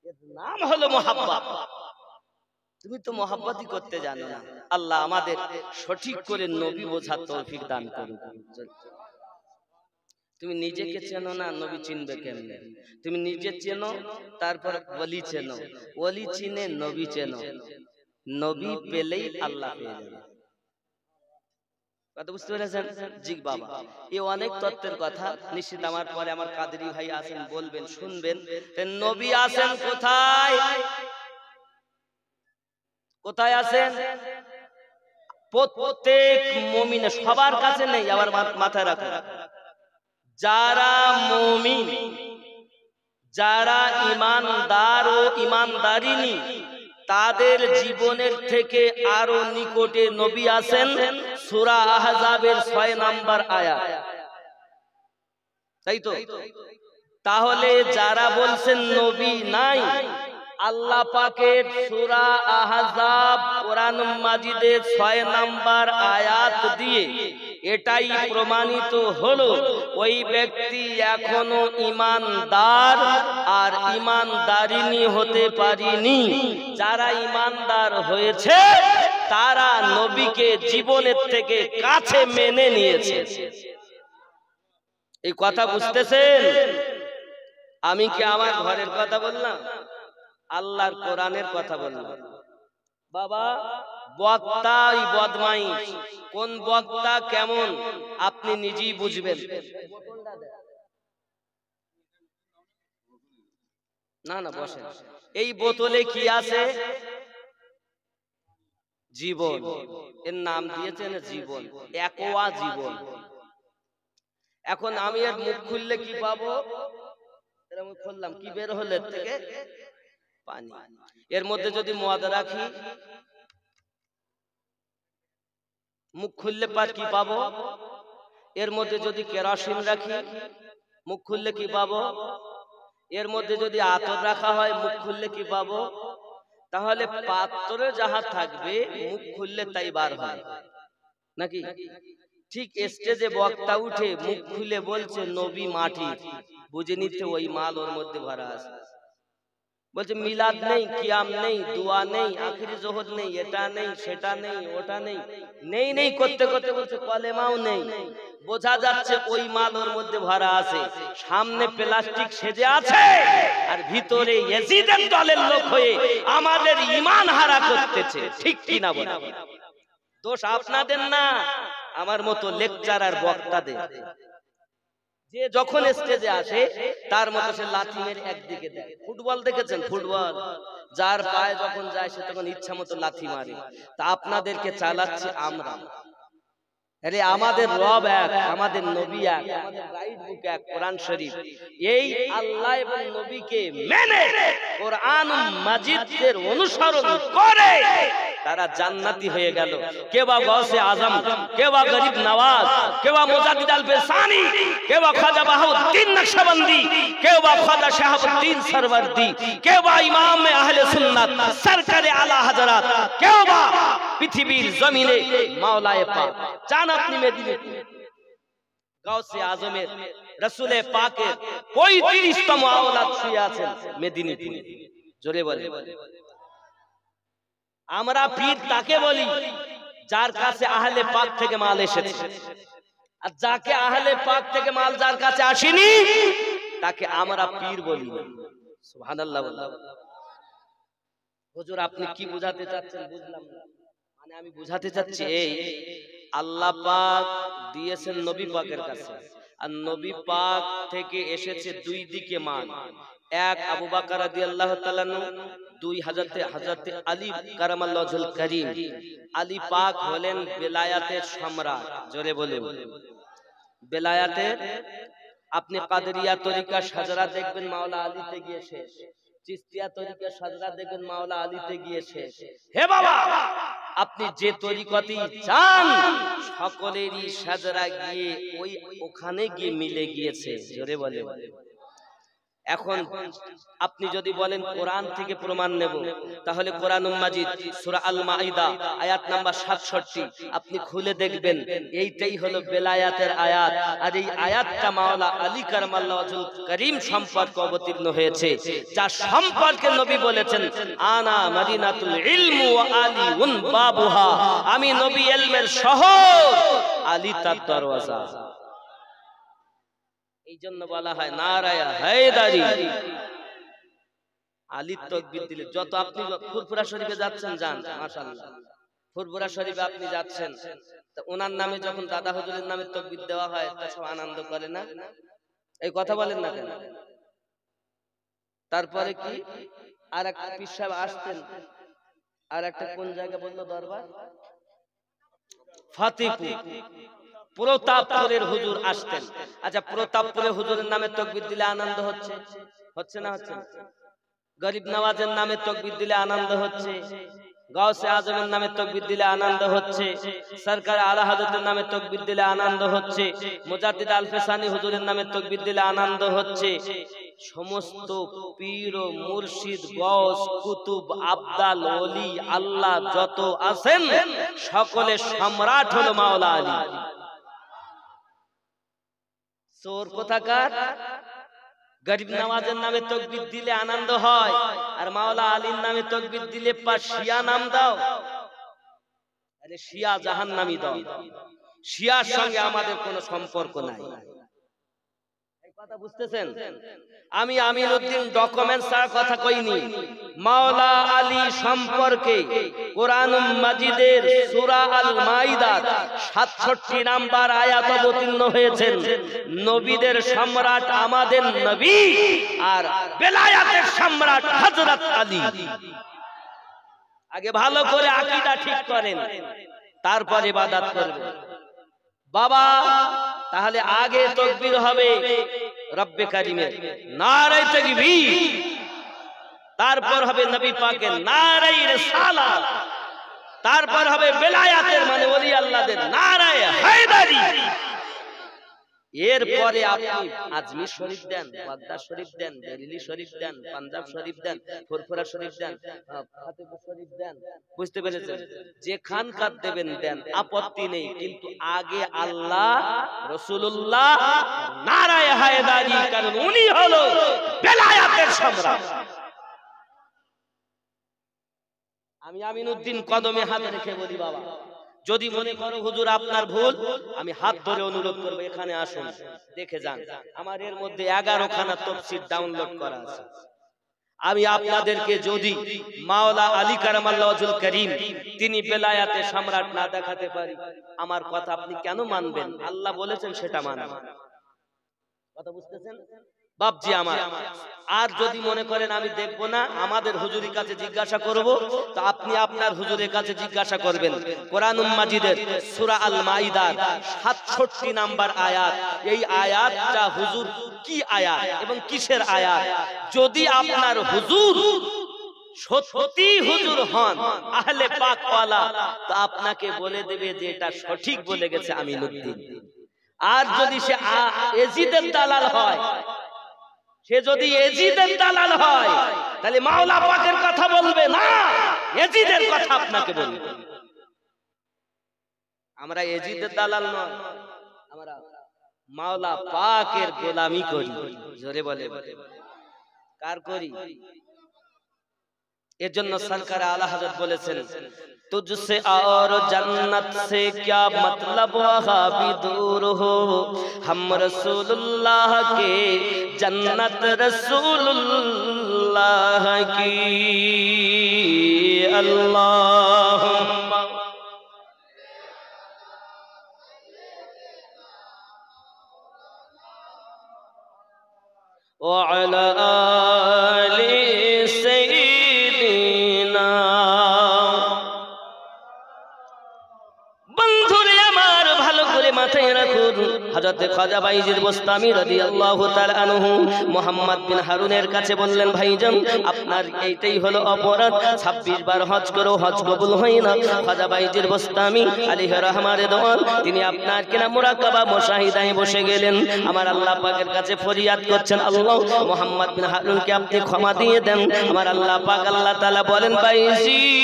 এর নাম হলো মোহাব্বত। তুমি তো মোহাব্বতই করতে জানো না। আল্লাহ আমাদের সঠিক করে নবী বোঝার তৌফিক দান করুন। তুমি নিজেকে চেনো না, নবী চিনবে কেমনে? তুমি নিজে চেনো, তারপর ওলি চেনো, ওলি চিনে নবী চেনো। নবী পেলেই আল্লাহ পেয়ে যাবে। কথা বুঝতে পেরেছেন? জি বাবা, এই অনেক তত্ত্বের কথা নিশ্চিত আমার পরে আমার কাদেরী ভাই আছেন, বলবেন, শুনবেন। নবী আছেন কোথায়? কোথায় আছেন? প্রত্যেক মুমিনের, সবার কাছে নেই, আবার মাথায় রাখুন। যারা মুমিন, যারা ঈমানদার ও ঈমানদারিনী তাদের জীবনের থেকে আরো নিকটে নবী আছেন। সূরা আহজাবের 6 নম্বর আয়াত, তাই তো? তাহলে যারা বলছেন নবী নাই, আল্লাহ পাকের সূরা আহজাব কোরআন মাজিদের 6 নম্বর আয়াত দিয়ে এটাই প্রমাণিত হলো ওই ব্যক্তি এখনো ঈমানদার আর ঈমানদারিনী হতে পারেনি। যারা ঈমানদার হয়েছে তারা নবীকে জীবনের থেকে কাছে মেনে নিয়েছে। এই কথা বুঝতেছেন? আমি কি আমার ঘরের কথা বললাম? আল্লাহর কোরআনের কথা বললাম। বাবা, বক্তাই বদমাইশ, কোন বক্তা কেমন আপনি নিজেই বুঝবেন। না না, বসেন। এই বোতলে কি আছে? জীবন। এর নাম দিয়েছেন জীবন, একোয়া জীবন। এখন আমি এর মুখ খুললে কি পাবো? মুখ খুললাম, কি বের হলো এর থেকে? পানি। এর মধ্যে যদি মদ রাখি, মুখ খুললে কি পাবো? এর মধ্যে যদি কেরোসিন রাখি, মুখ খুললে কি পাবো? এর মধ্যে যদি আতর রাখা হয়, মুখ খুললে কি পাবো? তাহলে পাত্রে যাহা থাকবে মুখ খুললে তাই বার হয় নাকি? ঠিক স্টেজে বক্তা উঠে মুখ খুলে বলছে নবী মাটি, বুঝে নিতে ওই মাল ওর মধ্যে ভরা আছে। বলছে মিলাদ নেই, কিয়াম নেই, দোয়া নেই, আখিরি জোহর নেই, এটা নেই, সেটা নেই, ওটা নেই, নেই নেই করতে করতে বলছে কলেমাও নেই। বোঝা যাচ্ছে ওই মাল ওর মধ্যে ভরা আছে। সামনে প্লাস্টিক সেজে আছে আর ভিতরে ইয়াজিদের দলের লোক হয়ে আমাদের ঈমান হারা করতেছে। ঠিক কি না বলেন? দোষ আপনাদের না, আমার মতো লেকচারার বক্তাদের। যে যখন স্টেজে আসে তার মতো সে লাথি মেরে একদিকে দেয়। ফুটবল দেখেছেন? ফুটবল যার পায়ে যখন যায় সে তখন ইচ্ছা মতো লাথি মারে। তা আপনাদেরকে চালাচ্ছি আমরা। আরে আমাদের রব এক, আমাদের নবী এক, আমাদের গাইড বুক এক, কোরআন শরীফ। এই আল্লাহ এবং নবীকে মেনে কোরআন মাজিদের অনুসরণ করে তারা জান্নাতি হয়ে গেল। কেবা গৌসে আজম, কেবা গরিব নওয়াজ, কেবা মুজাদ্দিদ আল বেসানি, কেবা খাজা বাহাউদ্দিন নকশবন্দি, কেবা খাজা শাহাবুদ্দিন সরওয়ার্দি, কেবা ইমাম আহলে সুন্নাত সরকারে আলা হযরত, কেবা পৃথিবীর জমিনে মাওলায়ে পাক। চান আপনি মেদিনীপুর গাউসে আজমের রাসূলে পাকের 35তম আওলাদ শুয়ে আছেন মেদিনীপুরে। জোরে বলে। আমরা পীর তাকে বলি যার কাছে আহলে পাক থেকে মাল এসেছে, আর যাকে আহলে পাক থেকে মাল যার কাছে আসেনি তাকে আমরা পীর বলি না। সুবহানাল্লাহ। হুজুর আপনি কি বোঝাতে চাচ্ছেন বুঝলাম না। মানে আমি বোঝাতে চাচ্ছি এই, আল্লাহ পাক দিয়েছেন নবী পাকের কাছে, আর নবী পাক থেকে এসেছে দুই দিকে মান। এক আবু বকর রাদিয়াল্লাহু তাআলা আনহু, দুই হযরত আলী কারামাল্লাহুল কারীম। আলী পাক হলেন বেলায়াতের সম্রাট। জোরে বলে। বেলায়াতের আপনি কাদেরিয়া তরিকা সাজরা দেখবেন মাওলা আলীতে গিয়ে শেষ, চিশতিয়া তরিকা সাজরা দেখবেন মাওলা আলীতে গিয়ে শেষ। হে বাবা, আপনি যে তরিকতেই চান সকলেরই সাজরা গিয়ে ওই ওখানে গিয়ে মিলে গিয়েছে। জোরে বলে। এখন আপনি যদি বলেন কোরআন থেকে প্রমাণ নেব, তাহলে কোরআনুল মাজিদ সূরা আল মাইদা আয়াত নাম্বার 67 আপনি খুলে দেখবেন, এইটাই হলো বেলায়াতের আয়াত। আর এই আয়াতটা মাওলা আলী কারামাল্লাহুল কারীম সম্পর্কে অবতীর্ণ হয়েছে, যা সম্পর্কে নবী বলেছেন আনা মদিনাতুল ইলম ওয়া আলীউন বাবুহা, আমি নবী ইলমের শহর, আলী তার দরওয়াজা। এই জন্য বলা হয় নারায়ে হায়দারি। আলী তাকবীর দিলে যত আপনি ফুরফুরা শরীফে যাচ্ছেন যান, মাশাআল্লাহ ফুরফুরা শরীফে আপনি যাচ্ছেন, তো ওনার নামে যখন দাদা হুজুরের নামে তাকবীর দেওয়া হয় তো সব আনন্দ করে না? এই কথা বলেন না কেন? তারপরে কি আর এক পীর সাহেব আসতেন, আর একটা কোন জায়গা বললো দরবার, ফতেপুর, প্রতাপপুরের হুজুর আসতেন। আচ্ছা, প্রতাপপুরের হুজুরের নামে তাকবীর দিলে আনন্দ হচ্ছে, হচ্ছে না হচ্ছে না? গরিব নওয়াজের নামে তাকবীর দিলে আনন্দ হচ্ছে, গাউসে আজমের নামে তাকবীর দিলে আনন্দ হচ্ছে, সরকার আলা হযরতের নামে তাকবীর দিলে আনন্দ হচ্ছে, মুজাদ্দিদ আল ফেসানি হুজুরের নামে তাকবীর দিলে আনন্দ হচ্ছে। সমস্ত পীর ও মুর্শিদ, গাউস, কুতুব, আবদাল, ওলি, আল্লাহ যত আছেন সকলের সম্রাট হলো মাওলা আলী। চোর কোথাকার? গরিব নওয়াজের নামে তাকবীর দিলে আনন্দ হয়, আর মাওলা আলীর নামে তাকবীর দিলে শিয়া নাম দাও। আরে শিয়া জাহান্নামী দাও, শিয়ার সঙ্গে আমাদের কোনো সম্পর্ক নাই। এই কথা বুঝতেছেন? আমি আমিনউদ্দিন ডকুমেন্টস ছাড়া কথা কইনি। মাওলা আলী সম্পর্কে কোরআনুল মাজিদের সূরা আল মাইদার ৬৭ নাম্বার আয়াত অবতীর্ণ হয়েছেন, নবীদের সম্রাট আমাদের নবী আর বেলায়াতের সম্রাট হযরত আলী। আগে ভালো করে আকীদা ঠিক করেন, তারপর ইবাদত করবেন। বাবা তাহলে আগে তাকবীর হবে রব্বে কারীমের নারে তাকবীর, তারপর হবে নবী পাকের নারে রিসালাত, তারপর হবে বেলায়াতের মানে ওলি আল্লাহদের নারে হায়দারি। এরপরে আপনি আজমির শরীফ দেন, ওয়াদা শরীফ দেন, বেরেলি শরীফ দেন, পাঞ্জাব শরীফ দেন, ফুরফুরা শরীফ দেন, ফাতেমা শরীফ দেন। বুঝতে পেরেছেন? যে খানকাত দেবেন দেন, আপত্তি নেই, কিন্তু আগে আল্লাহ, রাসূলুল্লাহ, নারায়ে হায়দারি, কারণ উনি হলো বেলায়াতের সম্রাট। আমি আমিনউদ্দিন কদমে হাত রেখে বলি, বাবা যদি মনে করো হুজুর আপনার ভুল, আমি হাত ধরে অনুরোধ করব এখানে আসুন, দেখে যান। আমার এর মধ্যে 11 খানা তাফসীর ডাউনলোড করা আছে। আমি আপনাদেরকে যদি মাওলা আলী কারামাল্লাহু ওয়াজহুল কারীম তিনি বেলায়াতে সম্রাট না দেখাতে পারি, আমার কথা আপনি কেন মানবেন? আল্লাহ বলেছেন সেটা মানবেন। কথা বুঝতেছেন বাপজি আমার? আর যদি মনে করেন আমি দেখব না, আমাদের হুজুরের কাছে জিজ্ঞাসা করব, তো আপনি আপনার হুজুরের কাছে জিজ্ঞাসা করবেন। কোরআনুল মাজিদের সূরা আল মাইদার ৬৭ নাম্বার আয়াত, এই আয়াতটা হুজুর কি আয়াত এবং কিসের আয়াত? যদি আপনার হুজুর সত্যি হুজুর হন, আহলে পাক ওয়ালা, তো আপনাকে বলে দেবে যে এটা সঠিক বলে গেছে আমিনউদ্দিন। আর যদি সে এজিদের দালাল হয়, সে যদি এজিদের দালাল হয়, তাহলে মাওলা পাকের কথা বলবে না, এজিদের কথা আপনাকে বলবে। আমরা এজিদের দালাল নয়, আমরা মাওলা পাকের গোলামি করি। জোরে বলে কার করি? এর জন্য সরকার আলা হযরত বলেছেন, तुझसे और जन्नत से क्या मतलब वहाँ भी दूर हो, हम रसूलुल्लाह के जन्नत रसूलुल्लाह की। अल्लाहुम्मा व अला आलि सय्यिदिना। বন্ধুরে আমার ভালো করে মাথায় রাখুন, হযরত খাজা বাইজিদ বোস্তামি রাদিয়াল্লাহু তাআলা আনহু মুহাম্মদ বিন হারুনের কাছে বললেন, ভাইজান আপনার এইটাই হলো অপরাধ, 26 বার হজ করো, হজ কবুল হয় না। খাজা বাইজিদ বোস্তামি আলাইহি রহমার দোয়ান, তিনি আপনার কিনা মুরাকাবা মুশাহিদায় বসে গেলেন, আমার আল্লাহ পাকের কাছে ফরিয়াদ করছেন, আল্লাহ মুহাম্মদ বিন হারুনকে আপনি ক্ষমা দিয়ে দেন। আমার আল্লাহ পাক আল্লাহ তাআলা বলেন, বাইজিদ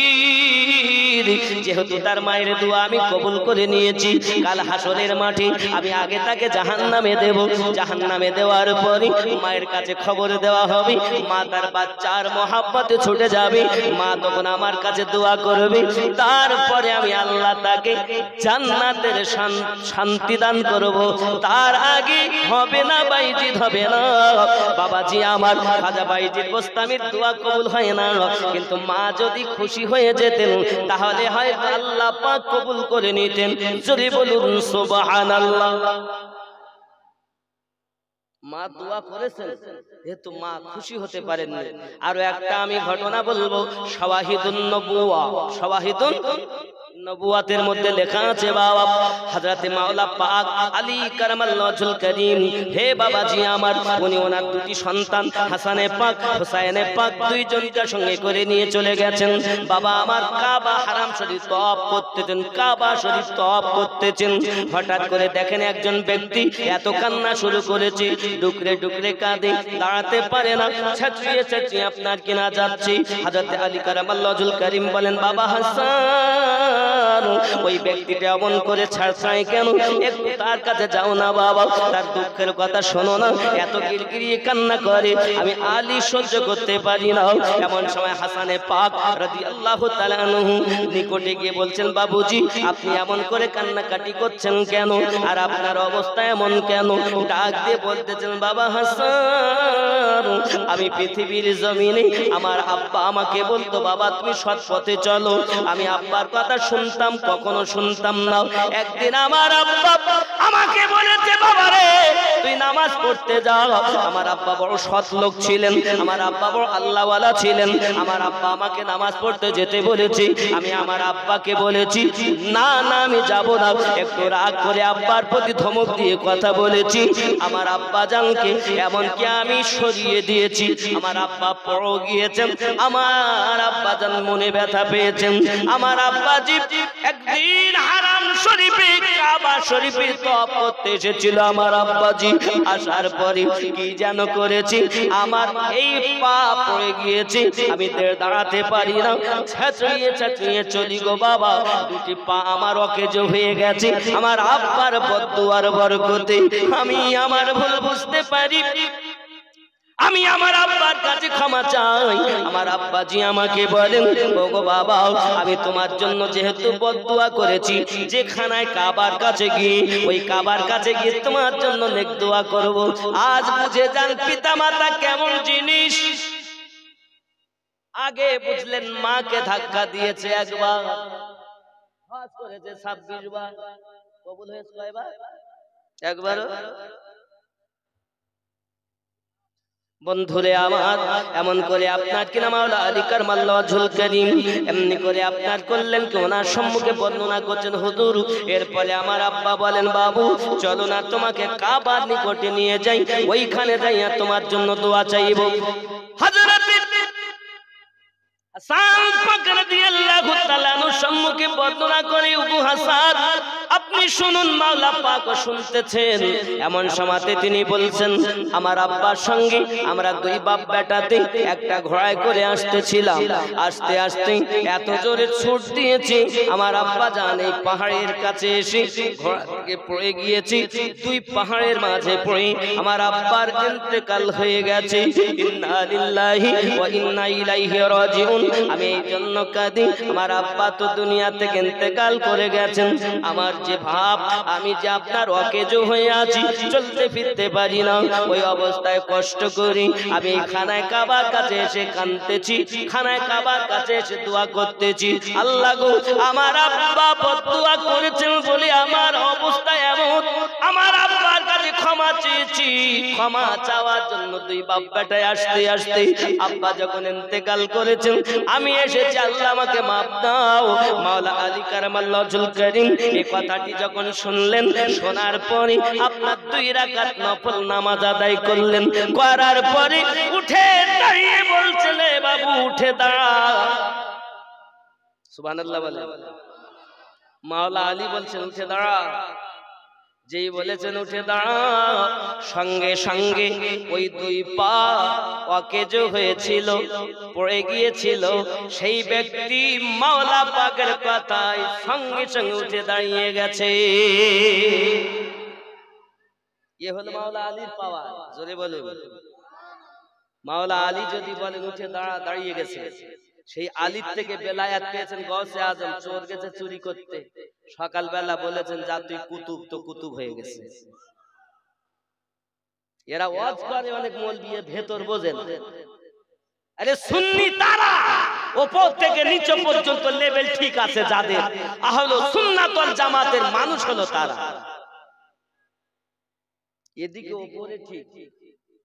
যেহেতু তার মায়ের দোয়া আমি কবুল করে নিয়েছি, কাল হাসরের মাঠে আমি আগে তাকে জাহান্নামে দেব। জাহান্নামে দেওয়ার পরে মায়ের কাছে খবর দেওয়া হবে, মা তার বাচ্চার মহাব্বতে ছুটে যাবে, মা তখন আমার কাছে দোয়া করবে, তারপরে আমি আল্লাহ তাকে জান্নাতের শান্তি দান করব। তার আগে হবে না বাইজিদ, হবে না। বাবাজি আমার খাজা বাইজিদ বোস্তামির দোয়া কবুল হয় না, কিন্তু মা যদি খুশি হয়ে যেতেন তাহলে হয়তো আল্লাহ পাক কবুল করে নিতেন। জোরে বলুন সুবহানাল্লাহ। মা দোয়া করেছেন, যেহেতু মা খুশি হতে পারেননি। আরো একটা আমি ঘটনা বলবো, শাওয়াহিদুন নবুওয়া, শাওয়াহিদুন নবুয়াতের মধ্যে লেখা আছে বাবা হযরতে মাওলা পাক আলী কারামাল্লাহু ওয়াজহুল কারীম, হে বাবাজি আমার, উনি ওনার দুটি সন্তান হাসানে পাক হুসাইনে পাক দুইজনকে সঙ্গে করে নিয়ে চলে গেছেন। বাবা আমার কাবা হারাম শরীফ তওয়াফ করতেছেন, কাবা শরীফ তওয়াফ করতেছেন। হঠাৎ করে দেখেন একজন ব্যক্তি এত কান্না শুরু করেছে, ডুকরে ডুকরে কাঁদে, দাঁড়াতে পারে না, ছাত্রিয়ে ছাত্রিয়ে আপনার কিনা যাচ্ছে। হযরতে আলী কারামাল্লাহু ওয়াজহুল কারীম বলেন, বাবা হাসান, ওই ব্যক্তিটা এমন করে ছাড়ছাই কেন? একটু তার কাছে যাও না বাবা, তার দুঃখের কথা শোনো না, এত গিরগিরিয়ে কান্না করে, আমি আলী সহ্য করতে পারি না। এমন সময় হাসানে পাক রাদিয়াল্লাহু তাআলা আনহু নিকটে গিয়ে বলছেন, বাবুজি আপনি এমন করে কান্নাকাটি করছেন কেন, আর আপনার অবস্থা এমন কেন? ডাক দিয়ে বলতেছেন, বাবা হাসান, আমি পৃথিবীর জমিনে আমার আব্বা আমাকে বলতো, বাবা তুমি সৎ পথে চলো। আমি আব্বার কথা শুনতাম, কখনো শুনতাম না। একদিন আমার আব্বা আমাকে বলেছে, বাবা রে তুই নামাজ পড়তে যাও। আমার আব্বা বড় সৎ লোক ছিলেন, আমার আব্বা বড় আল্লাহওয়ালা ছিলেন। আমার আব্বা আমাকে নামাজ পড়তে যেতে বলেছি, আমি আমার আব্বাকে বলেছি না না আমি যাব না। একটু রাগ করে আব্বার প্রতি ধমক দিয়ে কথা বলেছি। আমার আব্বা জানকে এমনকি আমি সরিয়ে দিয়েছি। আমার আব্বা পড়ে গিয়েছেন, আমার আব্বা জান মনে ব্যথা পেয়েছেন। আমার আব্বাজি একদিন হারাম শরীফে কাবা শরীফে তওয়াফ করতে এসেছিল। আমার আব্বাজি আসার পরে কি যেন করেছি, আমার এই পা পড়ে গিয়েছে, আমি দাঁড়াতে পারি না, ছাত্রিয়ে ছাত্রিয়ে চলি গো বাবা। দুটি পা আমার অকেজ হয়ে গেছে। আমার আব্বার বদদুয়ার বরকতে আমি আমার ভুল বুঝতে পারি, আমি আমার আব্বার কাছে ক্ষমা চাই। আমার আব্বাজি আমাকে বলেন, ওগো বাবা আমি তোমার জন্য যেহেতু বদদুয়া করেছি, যে খানায় কাবার কাছে গিয়ে ওই কাবার কাছে গিয়ে তোমার জন্য নেক দোয়া করব। আজ বুঝে যান পিতামাতা কেমন জিনিস। আগে বুঝলেন মাকে ধাক্কা দিয়েছে একবার, হজ করেছে 26 বার, কবুল হয়েছে কয়বার? একবারও। বন্ধুরে আমার, এমন করে আপনার কিনা মাওলা আলী কারামাল্লাহু ওয়াজহুল কারীম এমনি করে আপনার করলেন কি ওনার সম্মুখে বর্ণনা করছেন হুজুর। এরপরে আমার আব্বা বলেন, বাবু চলো না তোমাকে কাবার নিকটে নিয়ে যাই, ওইখানে যাইয়া তোমার জন্য দোয়া চাইব। হযরত হাসান পাক রাদিয়াল্লাহু তাআলা সম্মুখে বর্ণনা করে, আবু হাসান আপনি শুনুন, মাওলা পাক শুনতেছেন। এমন সময়তে তিনি বলছেন, আমার আব্বার সঙ্গে আমরা দুই বাপ বেটাতে একটা ঘোড়ায় করে আসতেছিলাম, আস্তে আস্তে এত জোরে ছুট দিয়েছি, আমার আব্বা জান এই পাহাড়ের কাছে এসে ঘোড়া থেকে পড়ে গিয়েছি। দুই পাহাড়ের মাঝে পড়ে আমার আব্বার ইন্তেকাল হয়ে গেছে। ইন্না লিল্লাহি ওয়া ইন্না ইলাইহি রাজিউন। আমি এই জন্য কাঁদি, আমার আব্বা তো দুনিয়া থেকে ইন্তেকাল করে গেছেন। আমার যে ভাব, আমি যে আপনার অকেজো হয়ে আছি, চলতে ফিরতে পারি না, ওই অবস্থায় কষ্ট করি আমি খানায় কাবার কাছে এসে কাঁদতেছি, খানায় কাবার কাছে এসে দোয়া করতেছি, আল্লাহ গো আমার আব্বা বদদুয়া করেছেন বলে আমার অবস্থা এমন। আমার আব্বার কাছে ক্ষমা চেয়েছি, ক্ষমা চাওয়ার জন্য দুই বাপ বেটায় আসতে আসতে আব্বা যখন ইন্তেকাল করেছেন আমি এসেছি, আল্লাহ আমাকে মাফ দাও। মাওলা আলী কারামাল্লাহু ওয়াজহুল কারীম এই কথাটি যখন শুনলেন, শোনার পরে আপনার 2 রাকাত নফল নামাজ আদায় করলেন। করার পরে উঠে দাঁড়িয়ে বলছেন, বাবু উঠে দাঁড়া। সুবহানাল্লাহ বলেন। মাওলা আলী বলছেন উঠে দাঁড়া। যেই বলেছেন উঠে দাঁড়া, সঙ্গে সঙ্গে ওই দুই পা অকেজো হয়েছিল, পড়ে গিয়েছিল, সেই ব্যক্তি মাওলা পাকের কথায় সঙ্গে সঙ্গে উঠে দাঁড়িয়ে গেছে। এ হলো মাওলা আলীর পাওয়ার। জোরে বলুন। মাওলা আলী যদি বলেন উঠে দাঁড়া, দাঁড়িয়ে গেছে। সেই আলীর থেকে বেলায়াত পেয়েছেন গৌসে আজম, চোর গেছে চুরি করতে, সকালবেলা বলেছেন যা তুই কুতুব, তো কুতুব হয়ে গেছে। এরা ওয়াজ করে অনেক মৌলবি, ভেতর বোঝেন। আরে সুন্নি তারা উপর থেকে নিচে পর্যন্ত লেভেল ঠিক আছে যাদের, আহলে সুন্নাত ওয়াল জামাতের মানুষ হলো তারা। এদিকে উপরে ঠিক,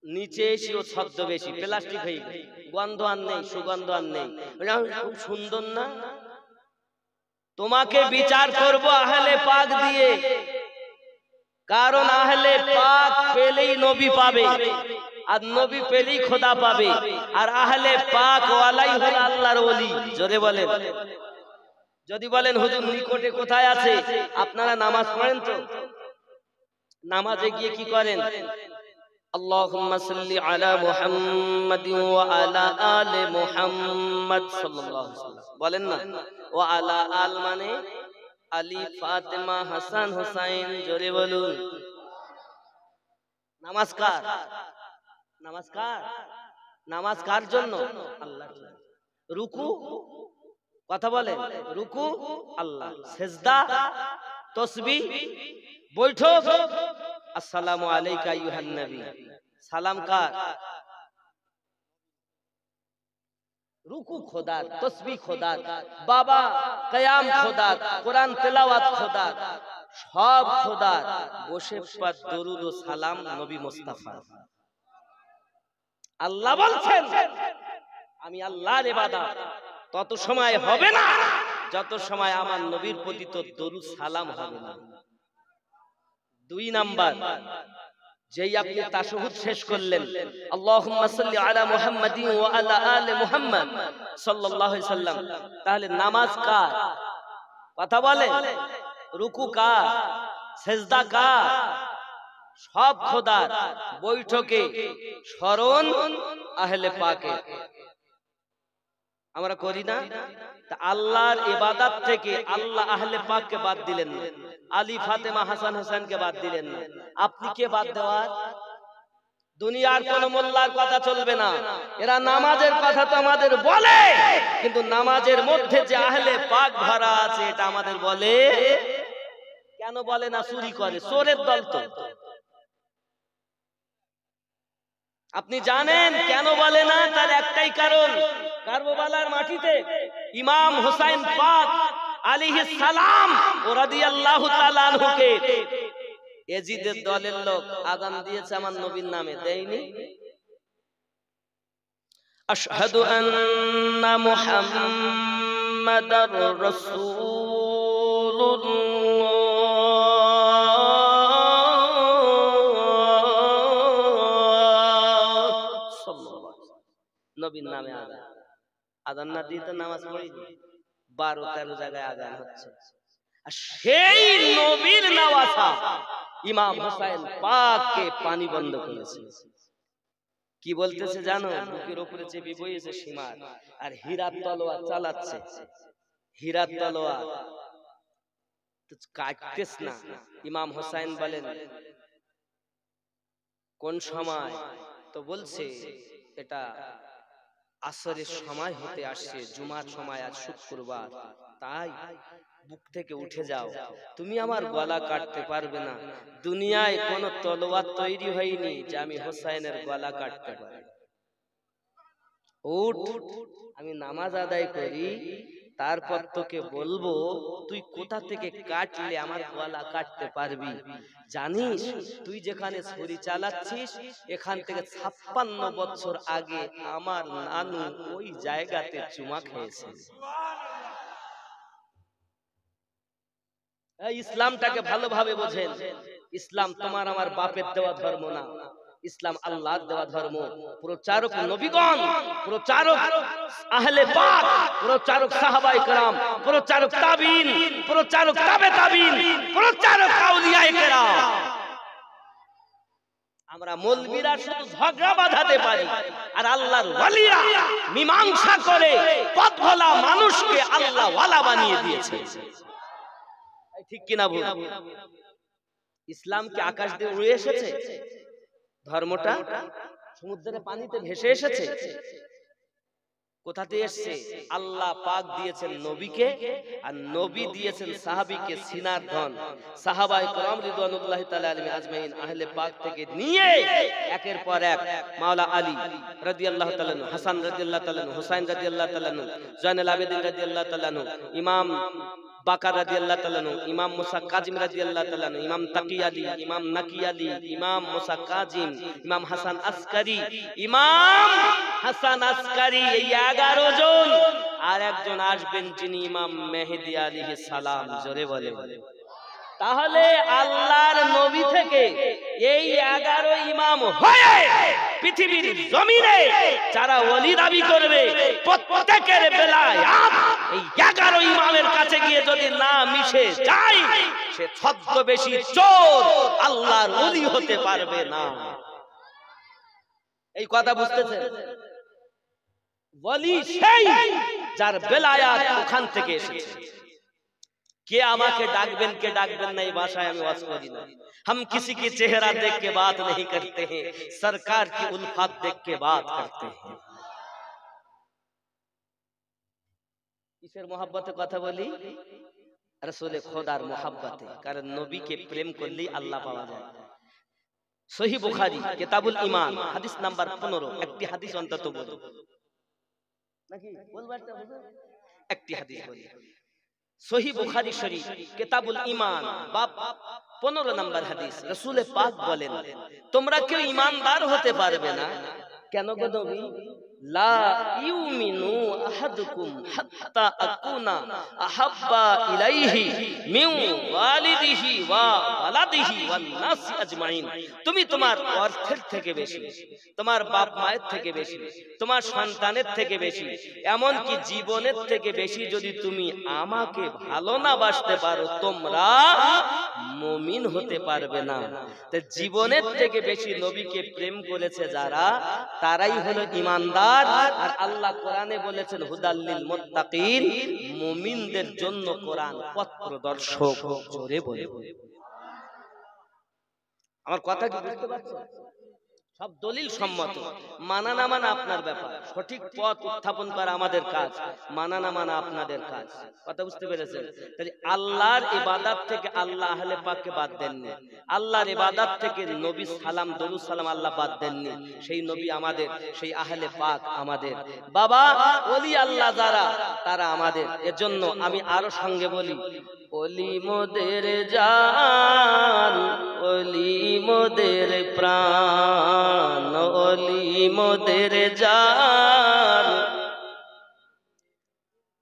নিচে এসেও ছদ্মবেশী, প্লাস্টিক হয়ে গেছে, গন্ধ আর নেই, সুগন্ধ আর নেই। খুব সুন্দর না? তোমাকে বিচার করব আহলে পাক দিয়ে, কারণ আহলে পাক পেলেই নবী পাবে, আর নবী পেলেই খোদা পাবে, আর আহলে পাক ওয়ালাই হলো আল্লাহর ওলি। জোরে বলেন। যদি বলেন হুজুর নিকটে কোথায় আছে, আপনারা নামাজ পড়েন তো? নামাজে গিয়ে কি করেন? আল্লাহুম্মা সাল্লি আলা মুহাম্মাদিন ওয়া আলা আলি মুহাম্মাদ সাল্লাল্লাহু আলাইহি ওয়াসাল্লাম বলেন না? ওয়া আলা আল মানে আলী, ফাতেমা, হাসান, হুসাইন। জোরে বলুন। নামাজ কার? নামাজ কার? নামাজ কার জন্য? আল্লাহর জন্য। রুকু, কথা বলেন, রুকু আল্লাহ, সিজদা, তাসবিহ, বৈঠক, আসসালামু আলাইকা আইয়ুহান নবী, সালাম কার? রুকু খোদার, তাসবিহ খোদার, বাবা কিয়াম খোদার, কোরআন তেলাওয়াত খোদার, সব খোদার। বসে পর দরুদ ও সালাম নবী মুস্তাফা। আল্লাহ বলছেন আমি আল্লাহর ইবাদত তত সময় হবে না যত সময় আমার নবীর প্রতি তো দরুদ সালাম হবে না। 2 নাম্বার, যেই আপনি তাশাহুদ শেষ করলেন, আল্লাহুম্মা সাল্লি আলা মুহাম্মাদিন ওয়া আলা আলি মুহাম্মাদ সাল্লাল্লাহু আলাইহি সাল্লাম, তাহলে নামাজ কার? কথা বলেন। রুকু কার? সিজদা কার? সব খোদার। বৈঠকে স্মরণ আহলে পাকের। আমরা করি না? তা আল্লাহর ইবাদত থেকে আল্লাহ আহলে পাককে বাদ দিলেন না, আলী, ফাতেমা, হাসান, হোসেনকে বাদ দিলেন না। আপনি কে বাদ দেওয়ার? দুনিয়ার কোন মোল্লার কথা চলবে না। এরা নামাজের কথা তো আমাদের বলে, কিন্তু নামাজের মধ্যে যে আহলে পাক ভরা আছে এটা আমাদের বলে কেন? বলে না চুরি করে, চোরের দল তো। আপনি জানেন কেন বলে না? তার একটাই কারণ, কারবালার মাটিতে ইমাম হুসাইন পাক আলাইহিস সালাম ও রাদিয়াল্লাহু তাআলা আনহুকে ইয়াজিদের দলের লোক আযান দিয়েছে আমার নবীর নামে, দেয়নি? আশহাদু আন্না মুহাম্মাদার রাসূলুল্লাহ নবীর নামে আযান। আযান না দিতে নামাজ পড়িনি। 12-13 জায়গায় আযান হচ্ছে। আর সেই নবীর নওয়াসা ইমাম হুসাইন পাককে পানি বন্ধ করেছে। কি বলতেছে জানো? বুকের উপরে চেপে বইয়েছে সীমার, আর হীরার তলোয়ার চালাচ্ছে। হীরার তলোয়ার তো কাটতেছ না। ইমাম হুসাইন বলেন কোন সময়? তো বলছে এটা আসরের সময় হতে আসছে, জুমার সময়, আজ শুক্রবার, তাই বুক থেকে উঠে যাও, তুমি আমার গলা কাটতে পারবে না। দুনিয়ায় কোন তলোয়ার তৈরি হয়নি যে আমি হুসাইনের গলা কাটতে পারি। উঠ, আমি নামাজ আদায় করি, তারপর তোকে বলবো তুই কোথা থেকে কাটলে আমার গলা কাটতে পারবি। জানিস তুই যেখানে ছুরি চালাচ্ছিস এখান থেকে 56 বছর আগে আমার নানু ওই জায়গাতে চুমা খেয়েছে। ইসলামটাকে ভালোভাবে বোঝেন। ইসলাম তোমার আমার বাপের দেওয়া ধর্ম না, ইসলাম আল্লাহর দেওয়া ধর্ম। প্রচারক নবীগণ, প্রচারক আহলে পাক, প্রচারক সাহাবায়ে কেরাম, প্রচারক তাবিঈন, প্রচারক তাবে তাবিঈন, প্রচারক আউলিয়ায়ে কেরাম। আমরা মৌলবীরা শুধু ঝগড়া বাঁধাতে পারি, আর আল্লাহর ওয়ালিরা মীমাংসা করে পথভোলা মানুষকে আল্লাহ ওয়ালা বানিয়ে দিয়েছে। ঠিক কিনা বল? ইসলাম কি আকাশ দিয়ে উড়ে এসেছে? ধর্মটা সমুদ্রের পানিতে ভেসে এসেছে? কোথাতে এসেছে? আল্লাহ পাক দিয়েছেন নবীকে, আর নবী দিয়েছেন সাহাবীকে সিনার ধন। সাহাবায়ে কেরাম রিদওয়ানুল্লাহি তাআলা আলাইহিম আজমাইন আহলে পাক থেকে নিয়ে একের পর এক মাওলা আলী রাদিয়াল্লাহু তাআলা আনহু, হাসান রাদিয়াল্লাহু তাআলা আনহু, হুসাইন রাদিয়াল্লাহু তাআলা আনহু, জয়নুল আবেদিন রাদিয়াল্লাহু তাআলা আনহু, ইমাম বাকার রাদিয়াল্লাহু তাআলা আনহু, ইমাম মুসা কাজিম রাদিয়াল্লাহু তাআলা আনহু, ইমাম তাকি আলী, ইমাম নাকি আলী, ইমাম মুসা কাজিম, ইমাম হাসান আসকারী, ইমাম হাসান আসকারী, এই 11 জন আর একজন আসবেন যিনি ইমাম মেহেদী আলাইহিস সালাম। জোরে বলে। তাহলে আল্লাহর নবী থেকে এই 11 ইমাম হয়ে পৃথিবীর জমিনে যারা ওলি দাবি করবে প্রত্যেকের বেলায়াত এই 11 ইমামের কাছে গিয়ে যদি না মিশে যায় সে ছদ্মবেশী চোর আল্লাহর ওলি হতে পারবে না। এই কথা বুঝতেছেন? ওলি সেই যার বেলায়াত ওখান থেকে এসেছে। কে আমাকে ডাকবেন কে ডাকবেন না এই ভাষায় আমি ওয়াজ করি না। हम किसी की चेहरा देख के बात नहीं करते हैं, सरकार की उल्फात देख के बात करते हैं। কিসের मोहब्बते কথা বলি? রাসূলে খোদার मोहब्बते। কারণ নবীকে প্রেম করলেই আল্লাহ পাওয়া যায়। সহিহ বুখারী কিতাবুল ঈমান হাদিস নাম্বার 15। একটি হাদিস অন্তত বলো নাকি বলবারটা বুঝো। একটি হাদিস বলি। সহিহ বুখারী শরীফ কিতাবুল ঈমান বাব 15 নম্বর হাদিস। রাসূলে পাক বলেন, তোমরা কেউ ঈমানদার হতে পারবে না। কেন গো নবী? লা ইউমিনু আহাদুকুম হাত্তা আকুনা আহাব্বা ইলাইহি মিন ওয়ালিদিহি ওয়া ওয়ালাদিহি ওয়ান নাসি আজমাইন। তুমি তোমার অর্থের থেকে বেশি, তোমার বাপ মায়ের থেকে বেশি, তোমার সন্তানের থেকে বেশি, এমন কি জীবনের থেকে বেশি যদি তুমি আমাকে ভালো না বাসতে পারো তোমরা মুমিন হতে পারবে না। তো জীবনের থেকে বেশি নবীকে প্রেম করেছে যারা, তারাই হলো ঈমানদার। আর আল্লাহ কোরআনে বলেছেন হুদাল্লিল মুত্তাকিন, মুমিনদের জন্য কোরআন পথ প্রদর্শক। জোরে বলে। আমার কথা কি বুঝতে পারছেন? সব দলিল সম্মত। মানা না মানা আপনার ব্যাপার, সঠিক পথ উত্থাপন করা আমাদের কাজ, মানা না মানা আপনাদের কাজ। কথা বুঝতে পেরেছেন? তাহলে আল্লাহর ইবাদত থেকে আল্লাহ আহলে পাককে বাদ দেননি, আল্লাহর ইবাদত থেকে নবী সালাম দরুদ সালাম আল্লাহ বাদ দেননি। সেই নবী আমাদের, সেই আহলে পাক আমাদের। বাবা ওলি আল্লাহ যারা তারা আমাদের। এজন্য আমি আরো সঙ্গে বলি, ওলি মোদের জান, ওলি মোদের প্রাণ, ওলি মোদের জান,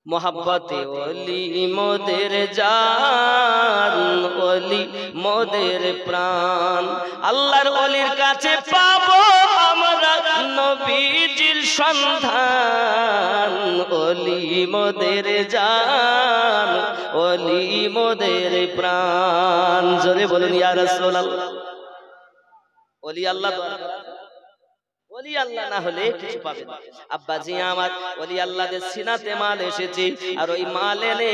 মোহাব্বতে ওলি মোদের জান, ওলি মোদের প্রাণ। আল্লাহর ওলির কাছে পাবো আমরা নবীজির সন্ধান, ওলি মোদের জান, ওলি মোদের প্রাণ। জোরে বলুন ইয়া রাসূলুল্লাহ। ওলি আল্লাহ, ওলি আল্লাহ না হলে কিছু পাবে না। আব্বাজি আমার, ওলি আল্লাহদের সিনাতে মাল এসেছে, আর ওই মাল এনে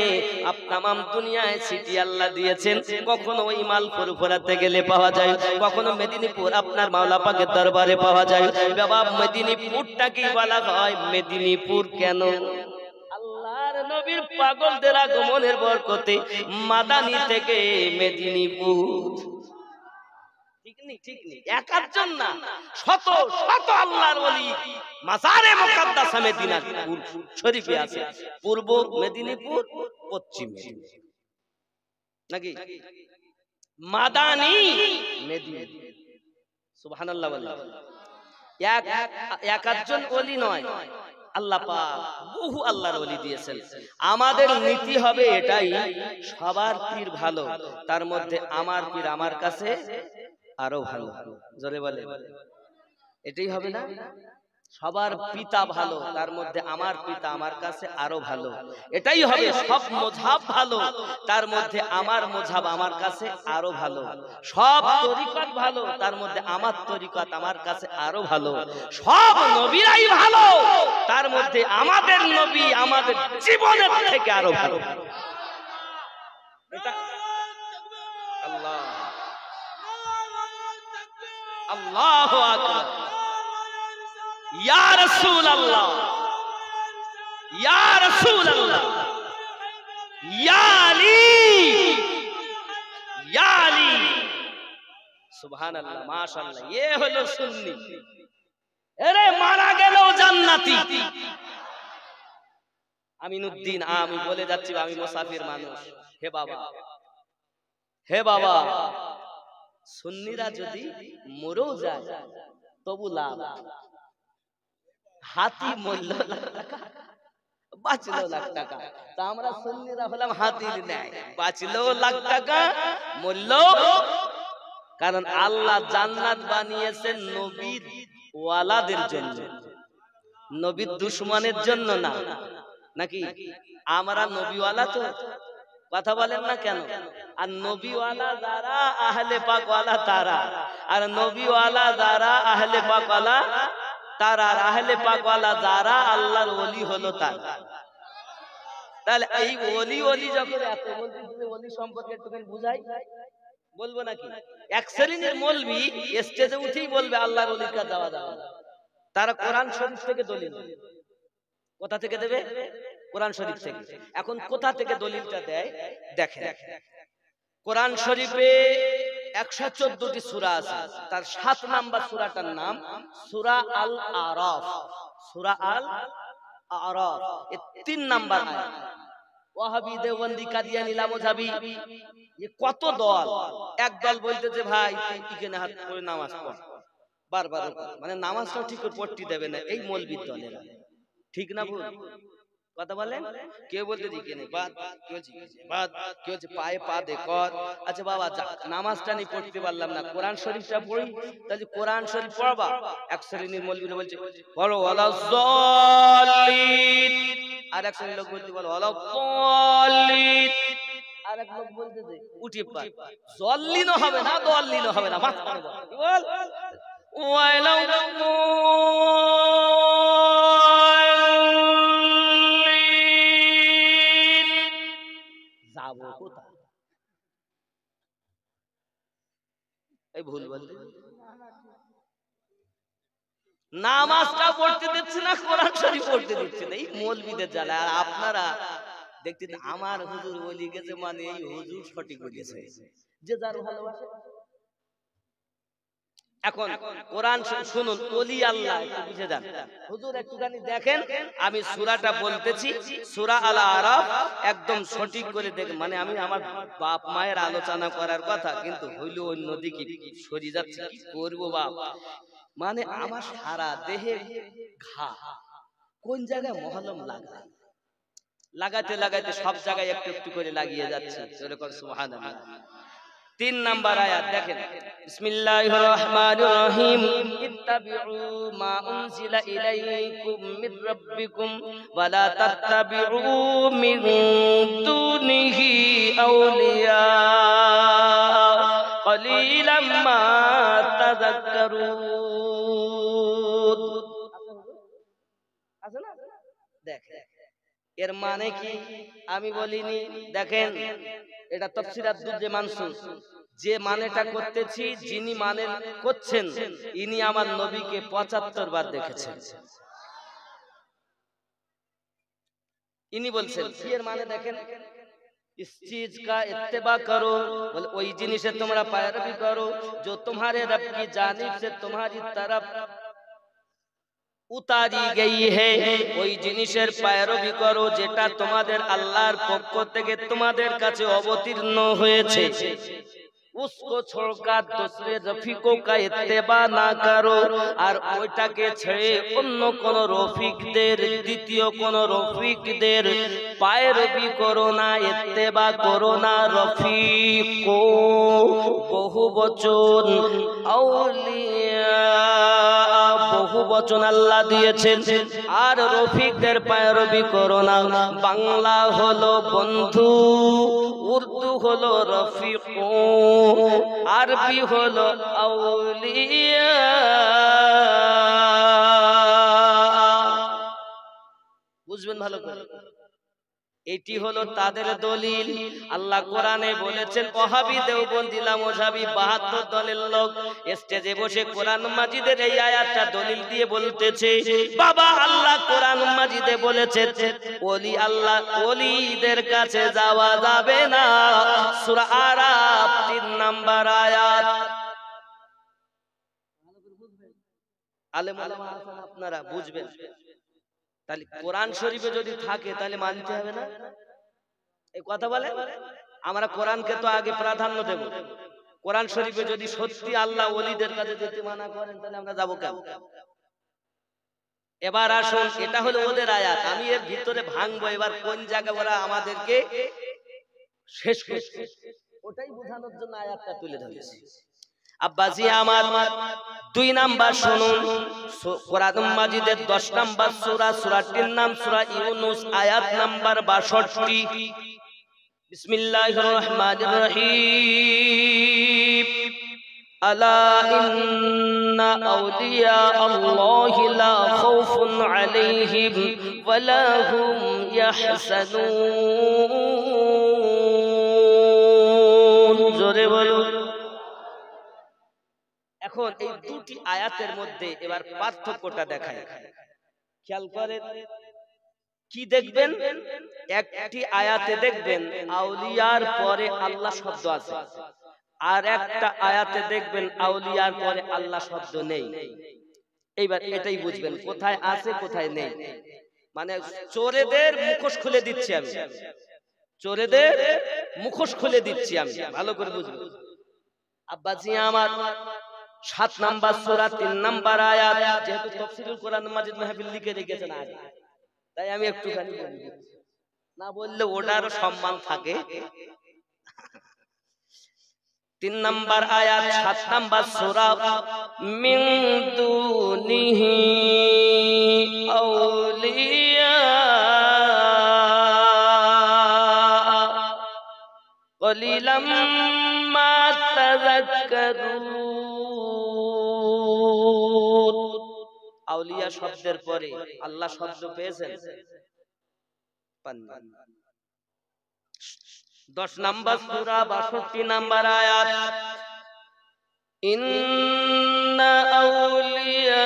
তামাম দুনিয়ায় সিটি আল্লাহ দিয়েছেন। কখনো ওই মাল ফুরফুরাতে গেলে পাওয়া যায়, কখনো মেদিনীপুর আপনার মাওলা পাকের দরবারে পাওয়া যায়। বাবা মেদিনীপুরটা কি বলা হয়? মেদিনীপুর কেন? আল্লাহর নবীর পাগলদের আগমনের বরকতে মাদানী থেকে মেদিনীপুর। ঠিক নেই, একাজন না, শত শত আল্লাহর ওলি মাজারে মুকদ্দাসা মেদিনীপুর শরীফে আছে। পূর্ব মেদিনীপুর, পশ্চিম মেদিনীপুর, নাকি মাদানী মেদিনীপুর। সুবহানাল্লাহ বলেন। একাজন ওলি নয়, আল্লাহ পাক বহু আল্লাহর ওলি দিয়েছেন। আমাদের নীতি হবে এটাই, সবার পীর ভালো, তার মধ্যে আমার পীর আমার কাছে আরো ভালো। জোরে বলে। এটাই হবে না? সবার পিতা ভালো, তার মধ্যে আমার পিতা আমার কাছে আরো ভালো। এটাই হবে। সব মযহাব ভালো, তার মধ্যে আমার মযহাব আমার কাছে আরো ভালো। সব তরিকত ভালো, তার মধ্যে আমার তরিকত আমার কাছে আরো ভালো। সব নবীরাই ভালো, তার মধ্যে আমাদের নবী আমাদের জীবনের থেকে আরো ভালো। এটা আল্লাহ, আল্লাহু আকবার। ইয়া রাসূলুল্লাহ, ইয়া রাসূলুল্লাহ, ইয়া আলী, ইয়া আলী। সুবহানাল্লাহ, মাশাআল্লাহ। এ হলো সুন্নি। এরে মারা গেলেও জান্নাতি। আমিনুদ্দিন, আমি বলে যাচ্ছি, আমি মুসাফির মানুষ। হে বাবা, হে বাবা, সুন্নিরা যদি মরেও যায় তবু লাভ। হাতি মূল্য বাঁচলো লাখ টাকা। তা আমরা সুন্নিরা হলাম হাতির ন্যায়, বাঁচলো লাখ টাকা, মরলো। কারণ আল্লাহ জান্নাত বানিয়েছেন নবীর ওয়ালাদের জন্য, নবীর দুশমনের জন্য না। নাকি আমরা নবীওয়ালা তো? কথা বলেন না কেন? আর নবীওয়ালা যারা আহলে পাকওয়ালা তারা, আর নবীওয়ালা যারা আহলে পাকওয়ালা তারা, আর আহলে পাকওয়ালা যারা আল্লাহর ওলি হলো তারা। তাহলে এই ওলি ওলি যখন এত বলতে, ওলি সম্পর্কে একটুখানি বুঝাই, বলবো নাকি? এক শ্রেণীর মৌলবি স্টেজে উঠেই বলবে আল্লাহর ওলির কাছে যাওয়া যাবে না। তারা কোরআন শরীফ থেকে দলিল, কোথা থেকে দেবে? কোরআন শরীফ থেকে। এখন কোথা থেকে দলিলটা দেয় দেখেন। কোরআন শরীফে 114টি সূরা আছে, তার 7 নাম্বার সূরাটার নাম সূরা আল আরাফ। সূরা আল আরাফ এর 3 নাম্বার আয়াত। ওয়াহাবি, দেওবন্দি, কাদিয়ানি, লামোজাবি, এ কত দল, এক দল বলতেছে ভাই তুই এখানে হাত করে নামাজ পড়, বারবার মানে নামাজটাও ঠিক করে পড়তে দেবে না, এই মৌলবীর দলেরা। ঠিক না ভুল? কথা বলেন। কেউ বলতে দিকে নেই বাদ, কেউ বাদ, কেউ পায়ে পা দে কর। আচ্ছা বাবা নামাজটা নিয়ে পড়তে পারলাম না, কোরআন শরীফটা পড়ি। তাহলে কোরআন শরীফ পড়বা। এক শ্রেণীর মৌলবীরা বলছে বলো ওয়ালাজ যালিন, আর এক শ্রেণীর লোক বলতে বলো ওয়ালাজ যালিন, আর এক লোক বলতে যে উঠে পা যালিনও হবে না, দাল্লিনও হবে না, মাঝখানে বল। কি বল? ওয়ালাজ ভুল বলতে নামাজটা পড়তে দিচ্ছে না, কোরআন শরীফ পড়তে দিচ্ছে না, এই মৌলবীদের জ্বালা। আর আপনারা দেখতেন আমার হুজুর বলি গেছে মানে এই হুজুর সঠিক বলেছে, যে যার ভালোবাসে। এখন কোরআন শুনুন, ওলি আল্লাহ একটু বুঝে যান। হুজুর একটুখানি দেখেন, আমি সূরাটা বলতেছি, সূরা আল আরাফ একদম সঠিক করে দেখেন। মানে আমি আমার বাপ মায়ের আলোচনা করার কথা, কিন্তু হইল অন্যদিকে সরে যাচ্ছে, কি করবো বাপ। মানে আমার সারা দেহে ঘা, কোন জায়গায় মহলম লাগাতে লাগাতে সব জায়গায় একটু একটু করে লাগিয়ে যাচ্ছে। সুবহানাল্লাহ। 3 নাম্বার আয়াত দেখেন, বিসমিল্লাহির রহমানির রহিম, ইত্তাবিউ মা উনজিলা ইলাইকুম মির রাব্বিকুম ওয়া লা তাত্তাবিউ মিন দুনিহি আউলিয়া কলিলাম মা তাযাক্কারুন। আছে না? দেখেন এর মানে কি আমি বলিনি, দেখেন এটা তাফসীর আদ-দুররে মানসুর। যে মানেটা করতেছি, যিনি মানে করছেন ইনি আমার নবীকে 75 বার দেখেছেন। ইনি বলছেন কি এর মানে দেখেন, इस चीज का इत्तेबा करो, बोले ওই জিনিসে তোমরা पैरवी करो जो तुम्हारे रब की जानिब से तुम्हारी तरफ উতারি গই হে, ওই জিনিসের पैरवी করো যেটা তোমাদের আল্লাহর পক্ষ থেকে তোমাদের কাছে অবতীর্ণ হয়েছে। उसको छोड़कर दूसरे रफीकों का इत्तेबा ना करो, আর ওইটাকে ছেড়ে অন্য কোন রফিকদের, দ্বিতীয় কোন রফিকদের পায়রবি করো না, ইত্তেবা করো না। রফিকো বহু বচন, আউলিয়া বহু বচন আল্লাহ দিয়েছেন। আর রফিকদের পায়রবি করো না। বাংলা হলো বন্ধু, উর্দু হলো রফিকো, আরবি হলো আউলিয়া। বুঝবেন ভালো করে, এটি হলো তাদের দলিল। আল্লাহ কোরআনে বলেছেন, ওয়াহাবি, দেওবন্দি, লামোজাবি 72 দলের লোক স্টেজে বসে কোরআন মাজিদের এই আয়াতটা দলিল দিয়ে বলতেছে, বাবা আল্লাহ কোরআন মাজিদে বলেছে ওলি আল্লাহ ওলিদের কাছে যাওয়া যাবে না। সূরা আরাফ 3 নাম্বার আয়াত। আলেম ওলামা আছেন আপনারা বুঝবেন। তাহলে কোরআন শরীফে যদি থাকে তাহলে মানতে হবে না, এই কথা বলে। আমরা কোরআনকে তো আগে প্রাধান্য দেব। কোরআন শরীফে যদি সত্যি আল্লাহ ওলিদের কাছে যেতে মানা করেন তাহলে আমরা যাব কেন? এবার আসুন, এটা হলো ওদের আয়াত, আমি এর ভিতরে ভাঙবো এবার কোন জায়গায় ওরা আমাদেরকে শেষ করছে, ওটাই বোঝানোর জন্য আয়াতটা তুলে ধরেছি। আব্বাজি আমার 2 নাম্বার শুনুন, কোরআন মাজিদের 10 নাম্বার সূরা, সূরাটির নাম সূরা ইউনূস, আয়াত নাম্বার 62। বিসমিল্লাহির রহমানির রহিম। আলা ইন্না আউলিয়া আল্লাহি লা খাউফুন আলাইহিম ওয়া লা হুম ইয়াহজানুন। জোরে বলুন। এখন এই দুটি আয়াতের মধ্যে এবার পার্থক্যটা দেখায়, খেয়াল করেন। কি দেখবেন? একটি আয়াতে দেখবেন আউলিয়ার পরে আল্লাহ শব্দ আছে, আর একটা আয়াতে দেখবেন আউলিয়ার পরে আল্লাহ শব্দ নেই। এইবার এটাই বুঝবেন কোথায় আছে কোথায় নেই। মানে চোরেদের মুখোশ খুলে দিচ্ছি আমি, চোরেদের মুখোশ খুলে দিচ্ছি আমি, ভালো করে বুঝবেন। আব্বাজি আমার 7 নাম্বার সূরা 3 নাম্বার আয়াত, যেহেতু তাফসীরুল কোরআন মাজিদ মাহফিল লিখে রেখেছেন আগে, তাই আমি একটুখানি বলে দিচ্ছি, না বললে ওটারও সম্মান থাকে। 3 নাম্বার আয়াত 7 নাম্বার সূরা, মিন দুনিহি আউলিয়া কলিলাম মা তাযাক্কারুন। আউলিয়া শব্দের পরে আল্লাহ শব্দ পেয়েছেন? 10 নাম্বার সূরা 62 নাম্বার আয়াত, ইন্না আউলিয়া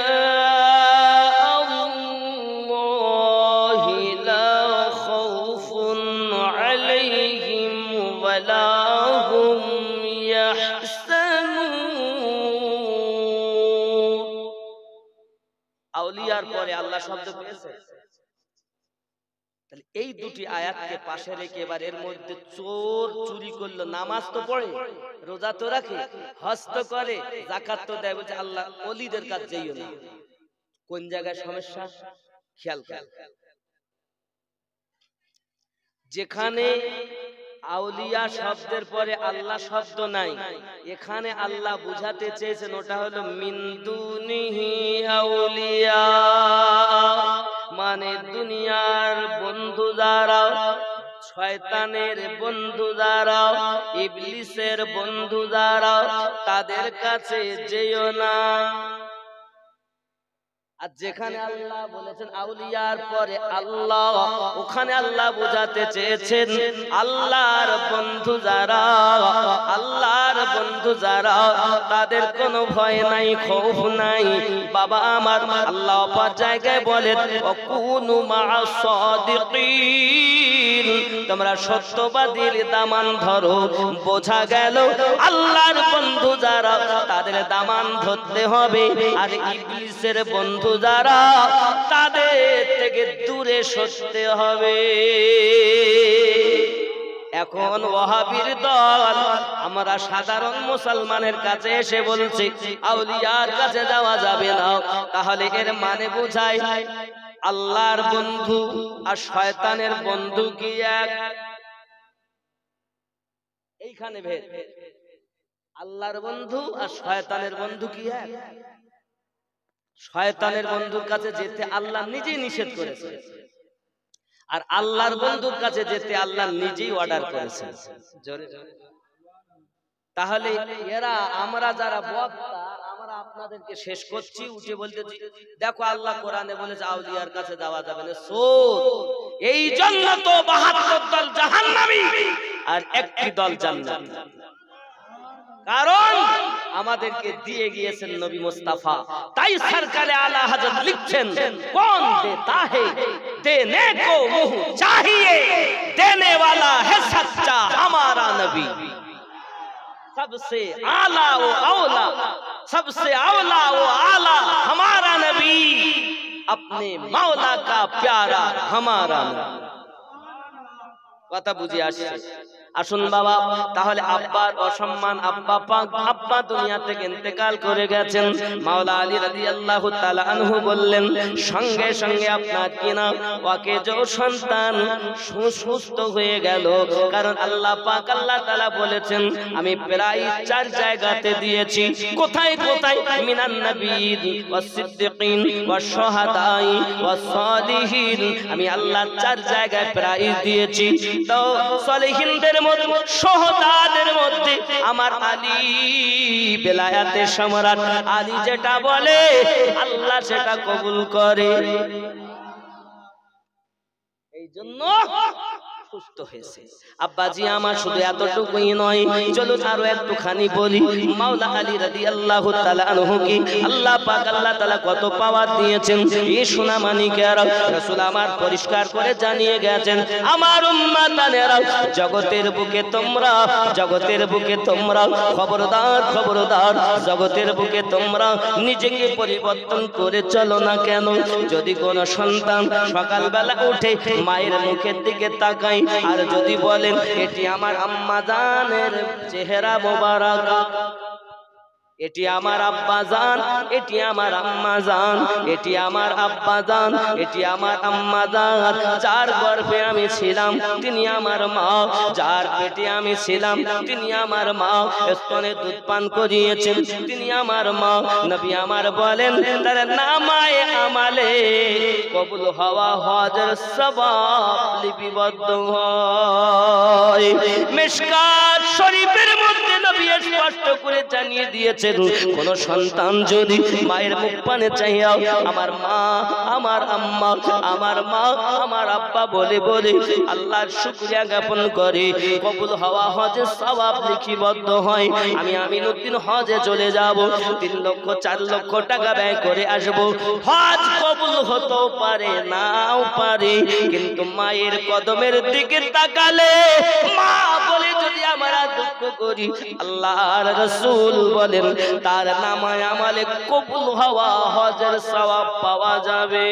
আল্লাহি লা খাউফুন আলাইহিম ওয়া লা হুম ইয়াহজানুন। আউলিয়ার পরে আল্লাহ শব্দ পেয়েছে। তাহলে এই দুটি আয়াতকে পাশে রেখে এবার এর মধ্যে চোর চুরি করলো, নামাজ তো পড়ে, রোজা তো রাখে, হজ তো করে, যাকাত তো দেয়, বলছে আল্লাহ ওলিদের কাজ যাইও না। কোন জায়গায় সমস্যা খেয়াল করেন। যেখানে আউলিয়া শব্দের পরে আল্লাহ শব্দ নাই, এখানে আল্লাহ বুঝাতে চেয়েছেন ওটা হলো মিন দুনিহি আউলিয়া, মানে দুনিয়ার বন্ধু যারা, শয়তানের বন্ধু যারা, ইবলিসের বন্ধু যারা, তাদের কাছে যেও না। আর যেখানে আল্লাহ বলেছেন আউলিয়ার পরে আল্লাহ, ওখানে আল্লাহ বোঝাতে চেয়েছেন আল্লাহর বন্ধু যারা, আল্লাহর বন্ধু যারা, তাদের কোনো ভয় নাই, খৌফ নাই। বাবা আমার আল্লাহ পাক জায়গায় বলেন ওয়াকুনু মা'আস সাদিকিন, তোমরা সত্যবাদীর দামান ধরো। বোঝা গেল আল্লাহর বন্ধু যারা, তাদের দামান ধরতে হবে, আর ইবলিসের বন্ধু যারা, তাদের থেকে দূরে সরতে হবে। এখন ওয়াহাবীর দল আমরা সাধারণ মুসলমানের কাছে এসে বলছে আউলিয়ার কাছে যাওয়া যাবে না, তাহলে এর মানে বোঝায় আল্লাহর বন্ধু আর শয়তানের বন্ধু কি এক? এইখানে ভেদ। আল্লাহর বন্ধু আর শয়তানের বন্ধু কি এক? শয়তানের বন্ধুর কাছে যেতে আল্লাহ নিজেই নিষেধ করেছে, আর আল্লাহর বন্ধুর কাছে যেতে আল্লাহ নিজেই অর্ডার করেছেন। তাহলে এরা, আমরা যারা বক্তা, আমরা আপনাদেরকে শেষ করছি, উঠে বলতেছি দেখো আল্লাহ কোরআনে বলেছে আউলিয়ার কাছে যাওয়া যাবে না। এই জন্য তো 72 দল জাহান্নামী আর একটি দল জান্নাতি। কারণ আমাদেরকে দিয়ে গিয়েছেন নবী মুস্তাফা। তাই সরকারে আলা হযরত লিখছেন কোন দেতা है देने को मुंह चाहिए, देने वाला है सच्चा हमारा नबी। सबसे आला वो औला, सबसे औला वो आला हमारा नबी, अपने मौला का प्यारा हमारा नबी। কথা বুঝে আসছে? আসুন বাবা, তাহলে আব্বার অসম্মান, আব্বা পাক আব্বা দুনিয়া থেকে ইন্তেকাল করে গেছেন। মাওলা আলী রাদিয়াল্লাহু তাআলা আনহু বললেন, সঙ্গে সঙ্গে আপনার কিনা ওয়াকেজো সন্তান সুস্থ হয়ে গেল। কারণ আল্লাহ পাক আল্লাহ তাআলা বলেছেন, আমি প্রায় 4 জায়গাতে দিয়েছি। কোথায় কোথায়? মিনান নাবিয়্যিন ওয়াস সিদ্দিকিন ওয়াস শুহাদাই ওয়াস সালিহিন। আমি আল্লাহ 4 জায়গায় প্রায় দিয়েছি। তো সালিহিনদের মধ্যে, শুহাদাদের মধ্যে আমার আলী বেলায়েতের সম্রাট। আলী যেটা বলে আল্লাহ সেটা কবুল করে। এই জন্য সুস্থ হয়েছে। আব্বাজি আমার শুধু এতটুকুই নয়, চলুন আরো একটুখানি বলি। মাওলা আলী রাদিয়াল্লাহু তাআলা আনহু কি আল্লাহ পাক আল্লাহ তাআলা কত পাওয়ার দিয়েছেন। এই সোনা মানিকেরা রাসূল আমার পরিষ্কার করে জানিয়ে গেছেন, আমার উম্মতানেরা, জগতের বুকে তোমরা, জগতের বুকে তোমরা খবরদার খবরদার, জগতের বুকে তোমরা নিজেকে পরিবর্তন করে চলো না কেন। যদি কোন সন্তান সকালবেলা উঠে মায়ের মুখের দিকে তাকায় আর যদি বলেন এটি আমার আম্মা জানের চেহারা মোবারক, এটি আমার আব্বা জান, এটি আমার আম্মা জান, এটি আমার আব্বা জান, এটি আমার আম্মা জান, যার গর্ভে আমি ছিলাম তিনি আমার মা, যার পেটে আমি ছিলাম তিনি আমার মা, স্তনে দুধ পান করিয়েছেন তিনি আমার মা। নবী আমার বলেন, তার নামায়ে আমালে কবুল হওয়া হজের সওয়াব লিপিবদ্ধ হয়। মিশকাত শরীফের মধ্যে নবী স্পষ্ট করে জানিয়ে দিয়েছেন, কোন সন্তান যদি মায়ের মুখ পানে চাইয়া আমার মা, আমার আম্মা, আমার মা, আমার আব্বা বলে বলে আল্লাহর শুকরিয়া জ্ঞাপন করে, কবুল হওয়া হজের সওয়াব লিপিবদ্ধ হয়। আমি আমিনুদ্দিন হজে চলে যাব, 3 লক্ষ 4 লক্ষ টাকা ব্যয় করে আসব। হজ কবুল হতেও পারে নাও পারে, কিন্তু মায়ের কদমের দিকে তাকালে মা বলে যদি আমরা দুঃখ করি, আল্লাহর রাসূল বলেন তার নামায়ে আমালে কবুল হওয়া হজের সওয়াব পাওয়া যাবে।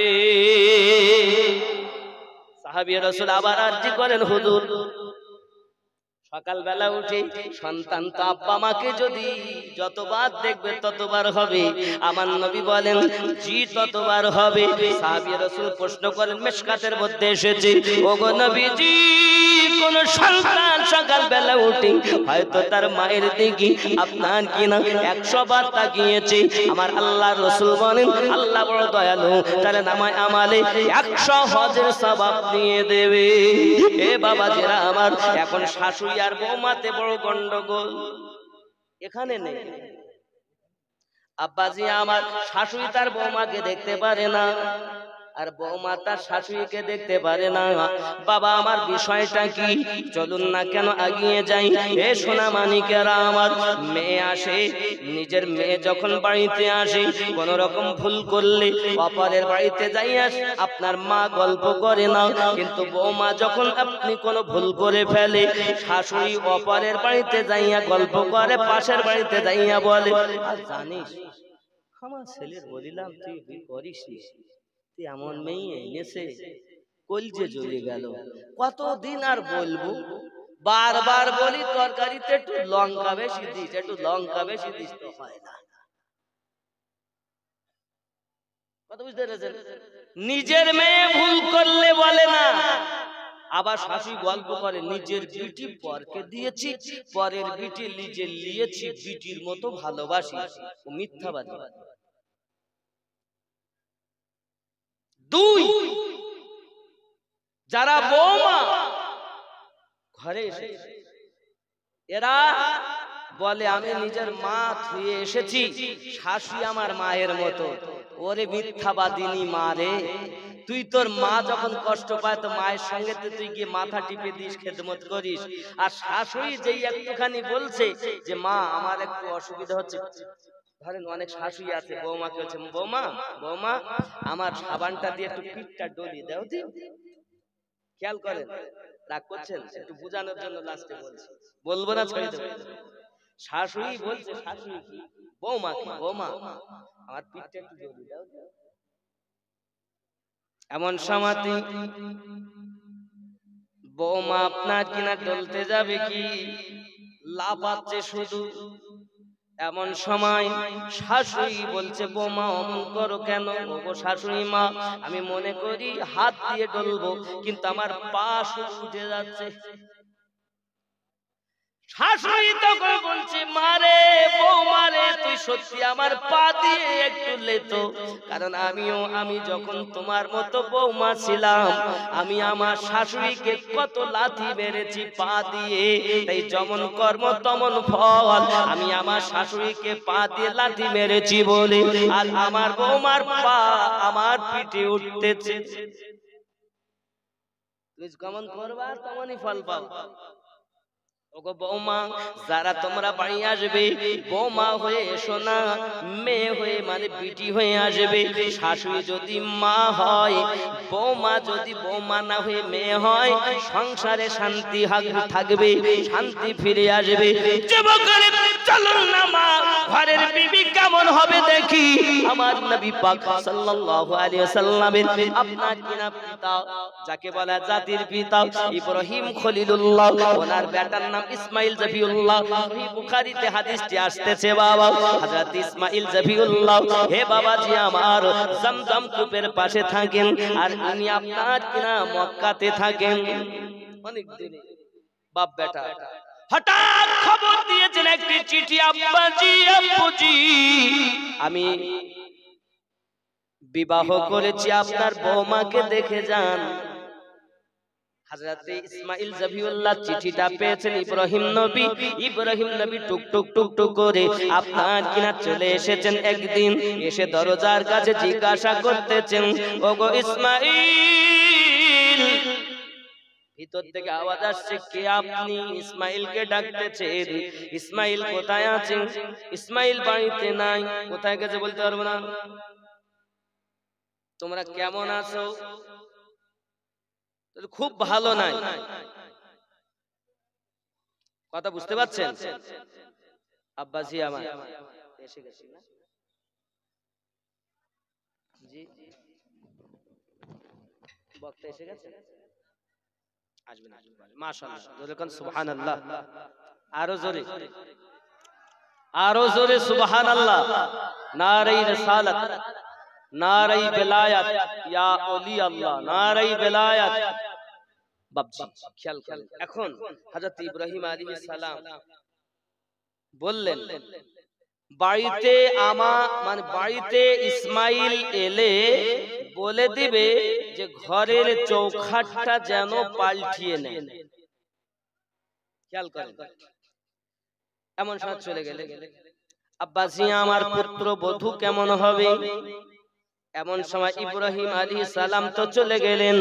সাহাবী রাসূল আবার আরজি করেন, হুজুর সকালবেলা উঠে সন্তান তো আব্বা মাকে যদি যতবার দেখবে ততবার হবে। আমার নবী বলেন জি ততবার হবে। সাহাবী রাসূল প্রশ্ন করেন, মিশকাতের মধ্যে এসেছে, ওগো নবীজি, কোন সন্তান সকালবেলা উঠে হয়তো তার মায়ের দিকে আপনার কিনা 100 বার তাকিয়েছে, আমার আল্লাহর রাসূল বলেন আল্লাহ বড় দয়ালু, তার নামায়ে আমালে 100 হজের সওয়াব দিয়ে দেবে। এ বাবাজিরা আমার, এখন শাশুড়ি আর বৌমাতে বড় গন্ডগোল এখানে নেই। আব্বাজি আমার, শাশুড়ি তার বৌমাকে দেখতে পারে না, আর বৌমা তার শাশুড়িকে দেখতে পারে না। বাবা আমার, বিষয়টা কি? চলুন না কেন আগিয়ে যাই। এ সোনা মানিকেরা আমার, মেয়ে আসে, নিজের মেয়ে যখন বাড়িতে আসে কোন রকম ভুল করলে অপরের বাড়িতে যাইয়া আপনার মা গল্প করে না, কিন্তু বৌমা যখন আপনি কোনো ভুল করে ফেলে শাশুড়ি অপরের বাড়িতে যাইয়া গল্প করে, পাশের বাড়িতে যাইয়া বলে, জানিস আমার ছেলের বলিলাম তুই করিস, এমন মেয়ে এনেছে, কলজে জ্বলে গেল। কতদিন আর বলবো? বারবার বলি তরকারিতে একটু লঙ্কা বেশি দিস, একটু লঙ্কা বেশি দিস, তো হয় না। কথা বুঝতে পেরেছেন? নিজের মেয়ে ভুল করলে বলে না, আবার শাশুড়ি গল্প করে নিজের বিটি পরকে দিয়েছি, পরের বিটি নিজে নিয়েছি, বিটির মতো ভালোবাসি। ও মিথ্যাবাদী। 2, যারা বৌমা ঘরে এসেছে এরা বলে আমি নিজের মা থুয়ে এসেছি, শাশুড়ি আমার মায়ের মতো। ওরে মিথ্যাবাদিনী মা রে, তুই তোর মা যখন কষ্ট পায় তো মায়ের সঙ্গে তুই গিয়ে মাথা টিপে দিস, খেদমত করিস, আর শাশুড়ি যেই একটুখানি বলছে যে মা আমার একটু অসুবিধা হচ্ছে, ধরেন অনেক শাশুড়ি আছে বৌমাকে বলছে, বৌমা বৌমা আমার সাবানটা দিয়ে একটু পিঠটা ডলিয়ে দাও দি। খেয়াল করেন, রাগ করছেন? একটু বোঝানোর জন্য লাস্টে বলছি, বলবো না ছেড়ে দেবো। শাশুড়ি বলছে, শাশুড়ি কি বৌমাকে, বৌমা আমার পিঠটা একটু ডলিয়ে দাও। এমন সমাতি বৌমা আপনার কিনা ডলতে যাবে কি লাফাচ্ছে শুধু। এমন সময় শাশুড়ি বলছে, বৌমা অমন করো কেন? ওগো শাশুড়ি মা, আমি মনে করি হাত দিয়ে ডলবো, কিন্তু আমার পা শুধু উঠে যাচ্ছে। শাশুড়ি তখন বলছে, মারে বৌমা রে, তুই সত্যি আমার পা দিয়ে একটু লেতো, কারণ আমি যখন তোমার মতো বৌমা ছিলাম, আমি আমার শাশুড়িকে কত লাথি মেরেছি পা দিয়ে, তাই যেমন কর্ম তেমন ফল। আমি আমার শাশুড়িকে পা দিয়ে লাথি মেরেছি বলে আর আমার বৌমার পা আমার পিঠে উঠতেছে। তুই কেমন করবা তেমনই ফল পাবা। ওগো বৌমা, যারা তোমরা বাড়ি আসবে, বৌমা হয়ে এসো না, মেয়ে হয়ে মানে বিটি হয়ে আসবে। শাশুড়ি যদি মা হয়, বৌমা যদি বৌমা না হয়ে মেয়ে হয়, সংসারে শান্তি থাকবে, শান্তি ফিরে আসবে। যুবকের চলুন না মা, ঘরের বিবি কেমন হবে দেখি। আমার নবী পাক সাল্লাল্লাহু আলাইহি ওয়াসাল্লামের আপনার কিনা পিতা, যাকে বলা জাতির পিতা ইব্রাহিম খলিলুল্লাহ, ওনার বেটার নাম ইসমাইল জবিউল্লাহ। সহিহ বুখারীতে হাদিসটি আসতেছে বাবা, হযরত ইসমাইল জবিউল্লাহ হে বাবাজি আমার জমজম কূপের পাশে থাকেন, আর উনি আপনার কিনা মক্কাতে থাকেন। অনেক দিন বাপ বেটা হঠাৎ খবর দিয়েছেন একটি চিঠি, আব্বাজি আব্বুজি আমি বিবাহ করেছি, আপনার বৌমাকে দেখে যান। হযরত ইসমাইল জবিউল্লাহ চিঠিটা পেয়েছেন ইব্রাহিম নবী টুক টুক করে আপনার কিনা চলে এসেছেন। একদিন এসে দরজার কাছে জিজ্ঞাসা করতেছেন, ওগো ইসমাইল। ভিতর থেকে আওয়াজ আসছে, কে আপনি? ইসমাইলকে ডাকতেছেন। ইসমাইল কোথায় আছেন? ইসমাইল বাড়িতে নাই। কোথায় গেছে বলতে পারবো না। তোমরা কেমন আছো? খুব ভালো নাই। কথা বুঝতে পারছেন? আব্বাসি আমার এসে গেছে না? জি বক্তা এসে গেছে, আসবেন মাশাআল্লাহ, জোরে কোন সুবহানাল্লাহ, আরো জোরে সুবহানাল্লাহ। নারে রিসালাত, নারে বেলায়াত, ইয়া ওলি আল্লাহ, নারে বেলায়াত। বাপজি খেয়াল করেন, এখন হযরত ইব্রাহিম আলাইহিস সালাম বললেন, বাড়িতে বাড়িতে ইসমাইল এলে বলে দিবে যে ঘরের চৌখাটটা যেন পাল্টিয়ে নেয়। খেয়াল করেন, এমন সময় চলে গেলে, আব্বাসি আমার পুত্র বধূ কেমন হবে? এমন সময় ইব্রাহিম আলাইহিস সালাম তো চলে গেলেন।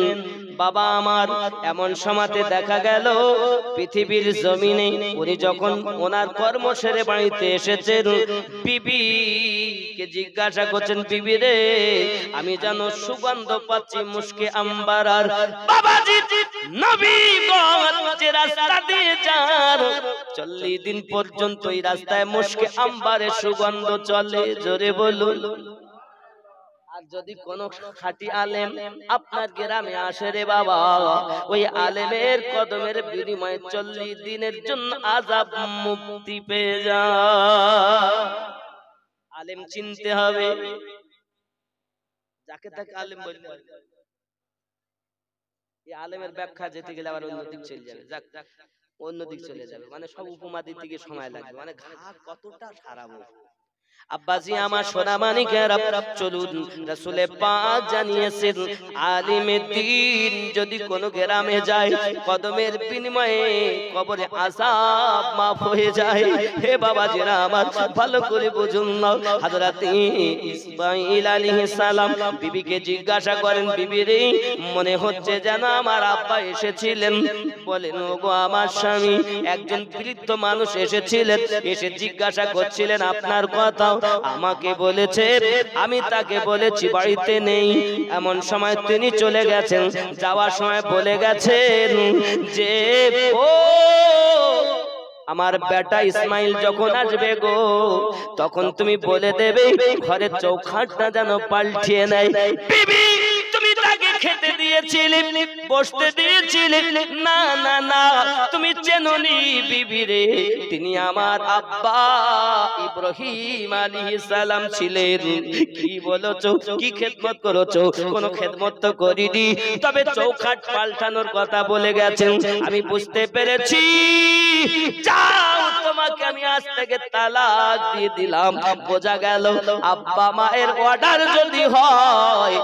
বাবা আমার এমন সময়তে দেখা গেল পৃথিবীর জমিনে উনি যখন ওনার কর্ম সেরে বাড়িতে এসেছেন, বিবিকে জিজ্ঞাসা করছেন, বিবি রে, আমি যেন সুগন্ধ পাচ্ছি মুশকে আম্বার। আর বাবাজি নবীগণ যে রাস্তা দিয়ে যান 40 দিন পর্যন্ত এই রাস্তায় মুশকে আম্বারের সুগন্ধ চলে। জোরে বলুন। আর যদি কোন খাঁটি আলেম আপনার গ্রামে আসে রে বাবা, ওই আলেমের কদমের বিনিময়ে 40 দিনের জন্য আযাব মুক্তি পেয়ে যায়। আলেম চিনতে হবে, যাকে তাকে আলেম বলতে হবে। এই আলেমের ব্যাখ্যা যেতে গেলে আবার অন্যদিক চলে যাবে, অন্যদিক চলে যাবে, মানে সব উপমা দিতে গিয়ে সময় লাগবে, মানে ঘা কতটা সারাবো। আব্বাজি আমার সোনা মানিকেরা, চলুন, রাসূলে পাক জানিয়েছেন আলিমে দ্বীন যদি কোন গ্রামে যায়, কদমের বিনিময়ে কবরে আযাব মাফ হয়ে যায়। হে বাবাজিরা আমার, ভালো করে বুঝুন না। হযরত ইসমাঈল আলাইহিস সালাম বিবিকে জিজ্ঞাসা করেন, বিবি রে, মনে হচ্ছে যেন আমার আব্বা এসেছিলেন। বলেন, ওগো আমার স্বামী, একজন বৃদ্ধ মানুষ এসেছিলেন, এসে জিজ্ঞাসা করছিলেন আপনার কথা। আমাকে বলেছে, আমি তাকে বলেছি বাড়িতে নেই। এমন সময় তিনি চলে গেছেন, যাওয়ার সময় বলে গেছেন যে ও আমার বেটা ইসমাইল যখন আসবে গো, তখন তুমি বলে দেবে ঘরের চৌখাটটা যেন পাল্টিয়ে নেয়। বিবি তুমি তাকে খেতে দিয়ে দিয়েছিলে, বসতে দিয়েছিলে, না না না, তুমি চেননি বিবি রে, তিনি আমার আব্বা ইব্রাহিম আলাইহিস সালাম ছিলেন। কি বলছো, কি খেদমত করেছো? কোনো খেদমত তো করিনি, তবে চৌখাট পাল্টানোর কথা বলে গেছেন, আমি বুঝতে পেরেছি। যাও, তোমাকে আমি আজ থেকে তালাক দিয়ে দিলাম। বোঝা গেল আব্বা মায়ের অর্ডার যদি হয়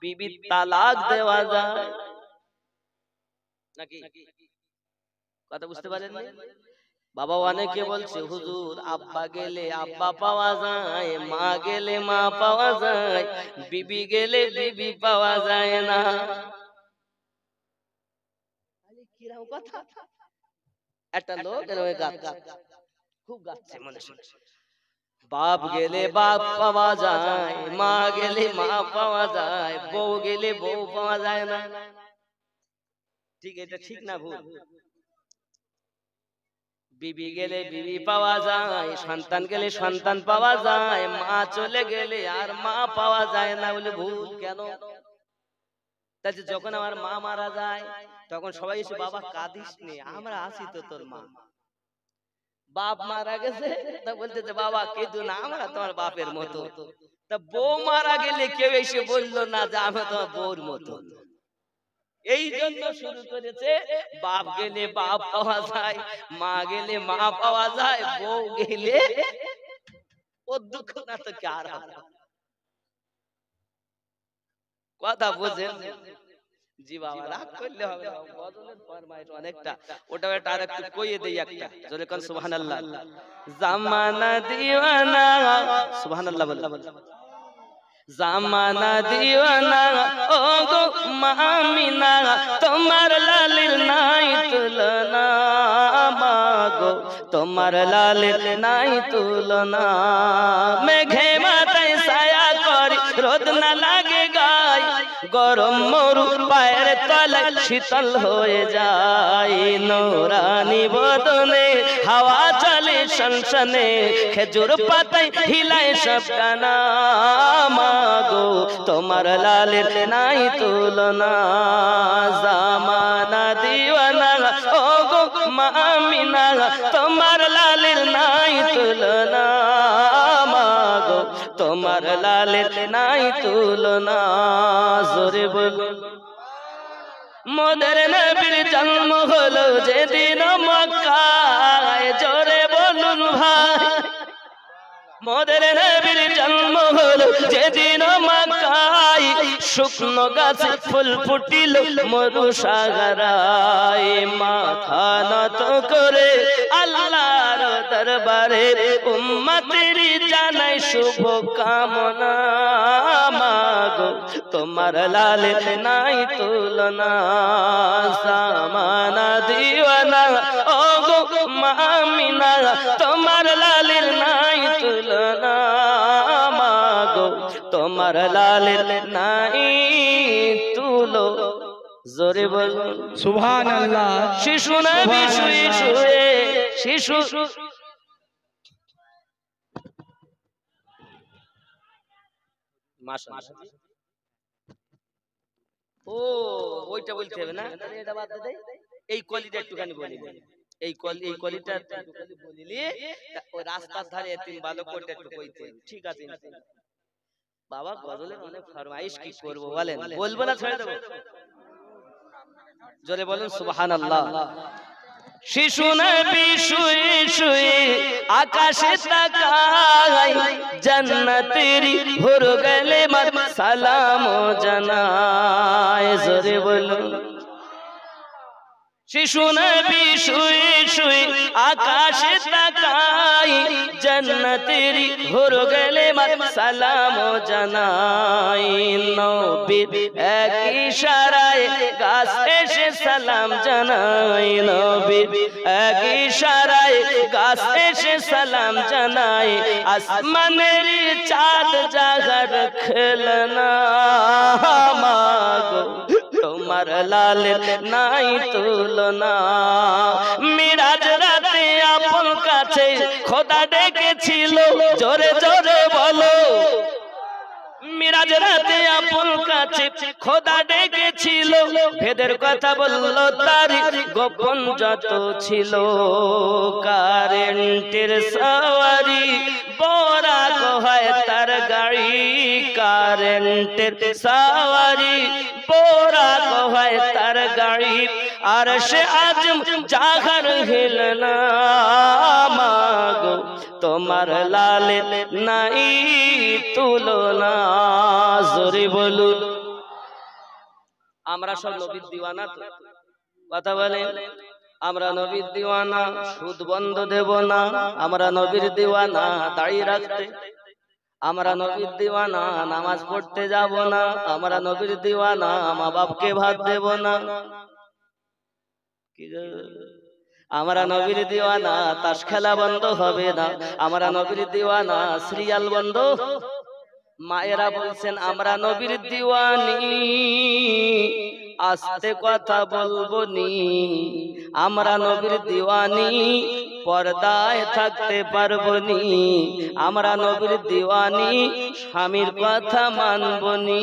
বিবির তালাক দেওয়া যায় নাকি? কথা বুঝতে পারেন? বাবা অনেকে বলছে হুজুর আব্বা গেলে আব্বা পাওয়া যায়, মা গেলে মা পাওয়া যায়, বিবি গেলে বিবি পাওয়া যায় না। কিরকম কথা! একটা লোক খুব গাচ্ছে মনে শুনে, বাপ গেলে বাপ পাওয়া যায়, মা গেলে মা পাওয়া যায়, বউ গেলে বউ পাওয়া যায় না। ঠিক, এটা ঠিক না ভুল? বিবি গেলে বিবি পাওয়া যায়, সন্তান গেলে সন্তান পাওয়া যায়, মা চলে গেলে আর মা পাওয়া যায় না বলে ভুল কেন? তাহলে যখন আমার মা মারা যায় তখন সবাই এসে বাবা কাঁদিস নে, আমরা আছি তো তোর মা। বাপ মারা গেছে তা বলতেছে বাবা কেঁদো না, আমরা তোমার বাপের মতো। তা বউ মারা গেলে কেউ এসে বললো না যে আমরা তোমার বউর মতো। এই জন্য শুরু করেছে বাপ গেলে বাপ পাওয়া যায়, মা গেলে মা পাওয়া যায়, বউ গেলে ওর দুঃখ না তো কার। কথা বোঝেন? জি বাবা, রাগ করলে হবে না, গজলের ফরমাইশ অনেকটা, ওটাও একটা আরেকটু কইয়ে দেই একটা, জোরে কোন সুবহানাল্লাহ। জামানা দিওয়ানা, সুবহানাল্লাহ বল। জামানা দিওয়ানা ও গো মামিনা, তোমার লালের নাই তুলনা, মাগো তোমার লালের নাই তুলনা। মেঘে মাথায় ছায়া করি, রোদ না লাগে গায়, গরম মরু পায়ের তলায় শীতল হয়ে যায়। নোরানি বদনে হাওয়া চলে সনসনে, খেজুর পাতায় হিলায় সব ডানা, মাগো তোমার লালের নাই তুলনা। জামানা দিওয়ানা ও গো মামিনা, তোমার লালের নাই তুলনা, মাগো তোমার লালের নাই তুলনা। জোরে বলুন। মোদের নবীর জন্ম হলো যেদিন মক্কায়, জোরে বলুন ভাই। মোদের নবীর জন্ম হলো যেদিন মক্কায়, শুকনো গাছে ফুল ফুটিল মরু সাগরায়। মাথা নত করে আল্লাহর দরবারে উম্মতের জানাই শুভ কামনা, মাগো তোমার লালের নাই তুলনা। জামানা দিওয়ানা ও গো মামিনা, তোমার লালের নাই তুলনা, মাগো তোমার লালের নাই তুলো। জোরে বলুন সুবহানাল্লাহ। শিশু নবী শুয়ে শুয়ে, শিশু মাশাআল্লাহ। ও ওইটা বলতে হবে না, এটা বাদ দে। এই কলিটা একটুখানি বলি, এই কলিটা একটুখানি বলিলি, ওই রাস্তার ধারে তিন ভালো করতে একটু কইতে। ঠিক আছে বাবা, গজলের অনেক ফরমাইশ, কি করব বলেন? বলবো না ছেড়ে দেব? জোরে বলুন সুবহানাল্লাহ। শিশু নবী শুয়ে শুয়ে আকাশে তাকায়, জান্নাতের হুর গলে মত সালাম জানায়। জোরে বলুন। শিশু নবী শুয়ে শুয়ে আকাশে তাকায়, জান্নাতের হুর গলে মত সালাম জানায়। নবীর এক ইশারায় গাছ এসে সালাম জানায়, নবীর এক ইশারায় গাছ এসে সালাম জানায়। আসমানের চাঁদ জাগার খেলনা, মাগো তোমার লালের নাই তুলনা। মিরাজ রাতে আপন কাছে খোদা ডেকেছিল, জোরে জোরে বলো। মিরাজ রাতে আপন কাছে খোদা ডেকেছিল, ভেদের কথা বলল তার গোপন যত ছিল। কারেন্টের সওয়ারি বোরাক হয় তার গাড়ি, কারেন্টের সওয়ারি বোরাক হয় তার গাড়ি। আর সে আজম জাগার হিলনা মাগো, তোমার লালে নাই তুলনা। জোরে বলুন। আমরা সব নবীর দিওয়ানা তো, কথা বলেন। আমরা নবীর দিওয়ানা, সুদ বন্ধ দেব না। আমরা নবীর দিওয়ানা দাড়ি রাখতে, আমরা নবীর দিওয়ানা নামাজ পড়তে যাব না। আমরা নবীর দিওয়ানা মা বাপকে ভাত দেব না। আমরা নবীর দিওয়ানা তাস খেলা বন্ধ হবে না। আমরা নবীর দিওয়ানা সিরিয়াল বন্ধ। মায়েরা বলছেন আমরা নবীর দিওয়ানি, আস্তে কথা বলবো নি। আমরা নবীর দিওয়ানি, পর্দায় থাকতে পারবো নি। আমরা নবীর দিওয়ানি, স্বামীর কথা মানবো নি।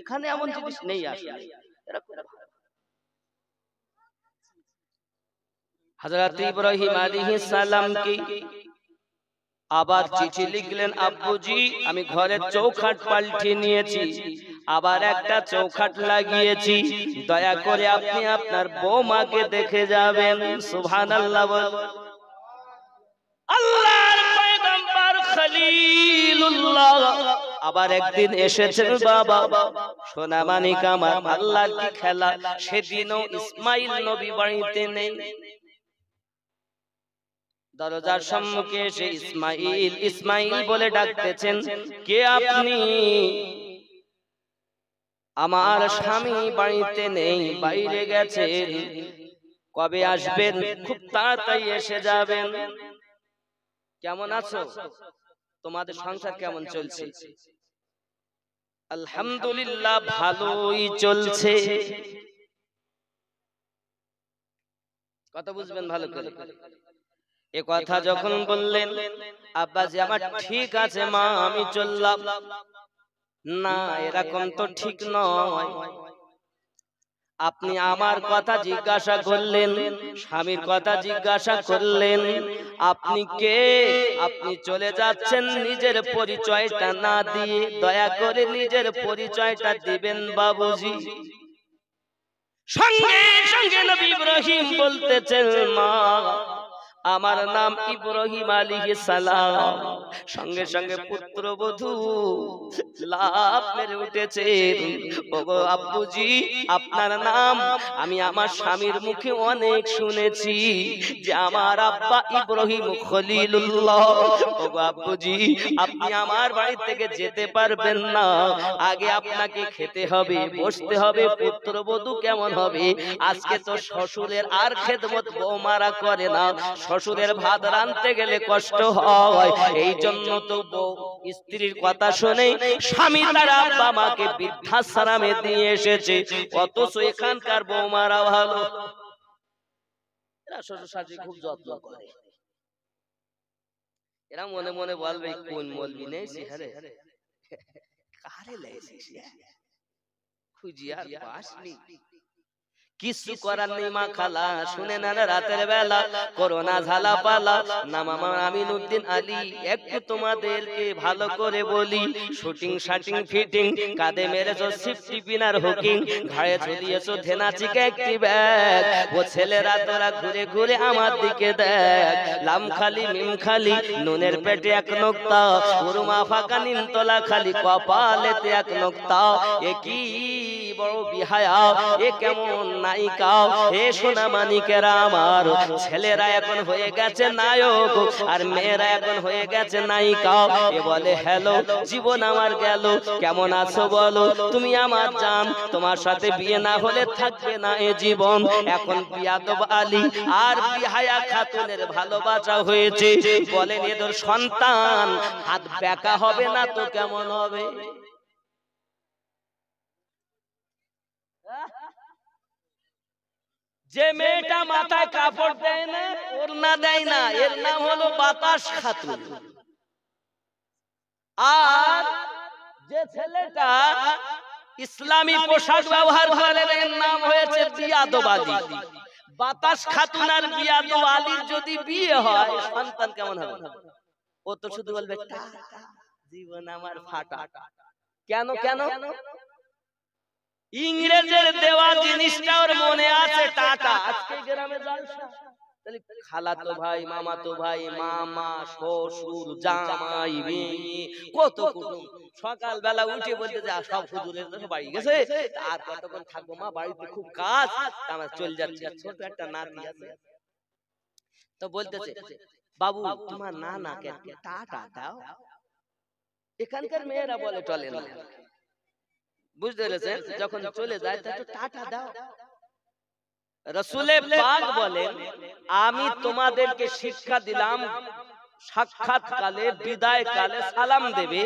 এখানে এমন জিনিস নেই আসলে। হযরত ইব্রাহিম আলাইহিস সালাম কি আবার চিঠি লিখলেন, আব্বুজি আমি ঘরের চৌখাট পাল্টে নিয়েছি, আবার একটা চৌখাট লাগিয়েছি, দয়া করে আপনি আপনার বৌমাকে দেখে যাবেন। সুবহানাল্লাহ। আল্লাহর পয়গম্বর খলিলুল্লাহ আবার একদিন এসেছেন। বাবা সোনামানিক আমার, আল্লাহর কি খেলা। সেদিনও ইসমাইল নবী বাড়িতে নেই। দরজার সম্মুখে এসে ইসমাইল ইসমাইল বলে ডাকতেছেন, কে আপনি? আমার স্বামী বাড়িতে নেই, বাইরে গেছেন। কবে আসবেন? খুব তাড়াতাড়ি এসে যাবেন। কেমন আছো? তোমাদের সংসার কেমন চলছে? আলহামদুলিল্লাহ ভালোই চলছে। কথা বুঝবেন ভালো করে। এ কথা যখন বললেন, আব্বাজি আমার ঠিক আছে মা, আমি চললাম। না, এরকম তো ঠিক নয়। আপনি আমার কথা জিজ্ঞাসা করলেন, স্বামীর কথা জিজ্ঞাসা করলেন, আপনি কে? আপনি চলে যাচ্ছেন নিজের পরিচয়টা না দিয়ে। দয়া করে নিজের পরিচয়টা দিবেন বাবুজি। সঙ্গে সঙ্গে নবী ইব্রাহিম বলতেছেন, মা আমার নাম ইব্রাহিম আলাইহিস সালাম। সঙ্গে সঙ্গে পুত্রবধূ লাফ মেরে উঠেছে, ওগো আব্বুজি আপনার নাম আমি আমার স্বামীর মুখে অনেক শুনেছি যে আমার আব্বা ইব্রাহিম খলিলুল্লাহ। ওগো আব্বুজি আপনি আমার বাড়ি থেকে যেতে পারবেন না, আগে আপনাকে খেতে হবে, বসতে হবে। পুত্রবধূ কেমন হবে? আজকে তো শ্বশুরের আর খেদমত বৌমারা করে না, শ্বশুরের ভাত রাঁধতে গেলে কষ্ট হয়। এই জন্য তো বউ স্ত্রীর কথা শুনে স্বামী তার আব্বা মাকে বৃদ্ধাশ্রমে দিয়ে এসেছে। অথচ এখানকার বৌমারা ভালো, এরা শ্বশুর শাশুড়ি খুব যত্ন করে। এরা মনে মনে বলবে কোন মলবি নেই সেহারে কারে লেছিস খুঁজি আর পাসনি। কিছু করার নেই মা খালা, শুনে না রাতের বেলা করোনা ঝালা পালা না মামা আমিনুদ্দিন আলী। একটু তোমাদেরকে ভালো করে বলি, শুটিং শাটিং ফিটিং, কাঁধে মেরেছো সিফটি পিনার হুকিং, ঘাড়ে ঝুলিয়েছো ধেনাচিকে একটি ব্যাগ। ও ছেলেরা তোরা ঘুরে ঘুরে আমার দিকে দেখ, লাম খালি মিম খালি নুনের পেটে এক নোক্তা, উরুমা ফাঁকা নিমতলা খালি কপালেতে এক নোক্তা। এ কি বড় বিহায়া, এ কেমন নায়িকা। হে সোনা মানিকেরা আমার, ছেলেরা এখন হয়ে গেছে নায়ক আর মেয়েরা এখন হয়ে গেছে নায়িকা। এ বলে হ্যালো জীবন আমার গেল, কেমন আছো বলো, তুমি আমার জান, তোমার সাথে বিয়ে না হলে থাকবে না এ জীবন। এখন বিয়াদব আলী আর বিহায়া খাতুনের ভালোবাসা হয়েছে, বলেন এদের সন্তান হাত বেঁকা হবে না তো কেমন হবে? যে মেয়েটা মাথায় কাপড় দেয় না, ওড়না দেয় না, এর নাম হলো বাতাস খাতুন। আর যে ছেলেটা ইসলামী পোশাক ব্যবহার করে এর নাম হয়েছে বিয়াদব আলী। বাতাস খাতুন আর বিয়াদব আলীর যদি বিয়ে হয় সন্তান কেমন হবে? ও তো শুধু বলবে টাটা, জীবন আমার ফাটা। কেন কেন? ইংরেজের দেওয়া জিনিসটা ওর মনে আছে টাটা। আজকে গ্রামে জলসা, তাহলে খালাতো ভাই, মামাতো ভাই, মামা, শ্বশুর, জামাই, মেয়ে, কত কুটুম সকাল বেলা উঠে বলতে যে সব হুজুরের বাড়ি গেছে, আর কতক্ষণ থাকবো মা, বাড়িতে খুব কাজ, আমার চলে যাচ্ছে। ছোট একটা নাতি আছে, তো বলতেছে বাবু তোমার নানাকে টাটা দাও। এখানকার মেয়েরা বলে টলে না, বুঝতে পেরেছেন? যখন চলে যায় তা একটু টাটা দাও। রাসূলে পাক বলেন আমি তোমাদেরকে শিক্ষা দিলাম সাক্ষাৎকালে, বিদায় কালে সালাম দেবে।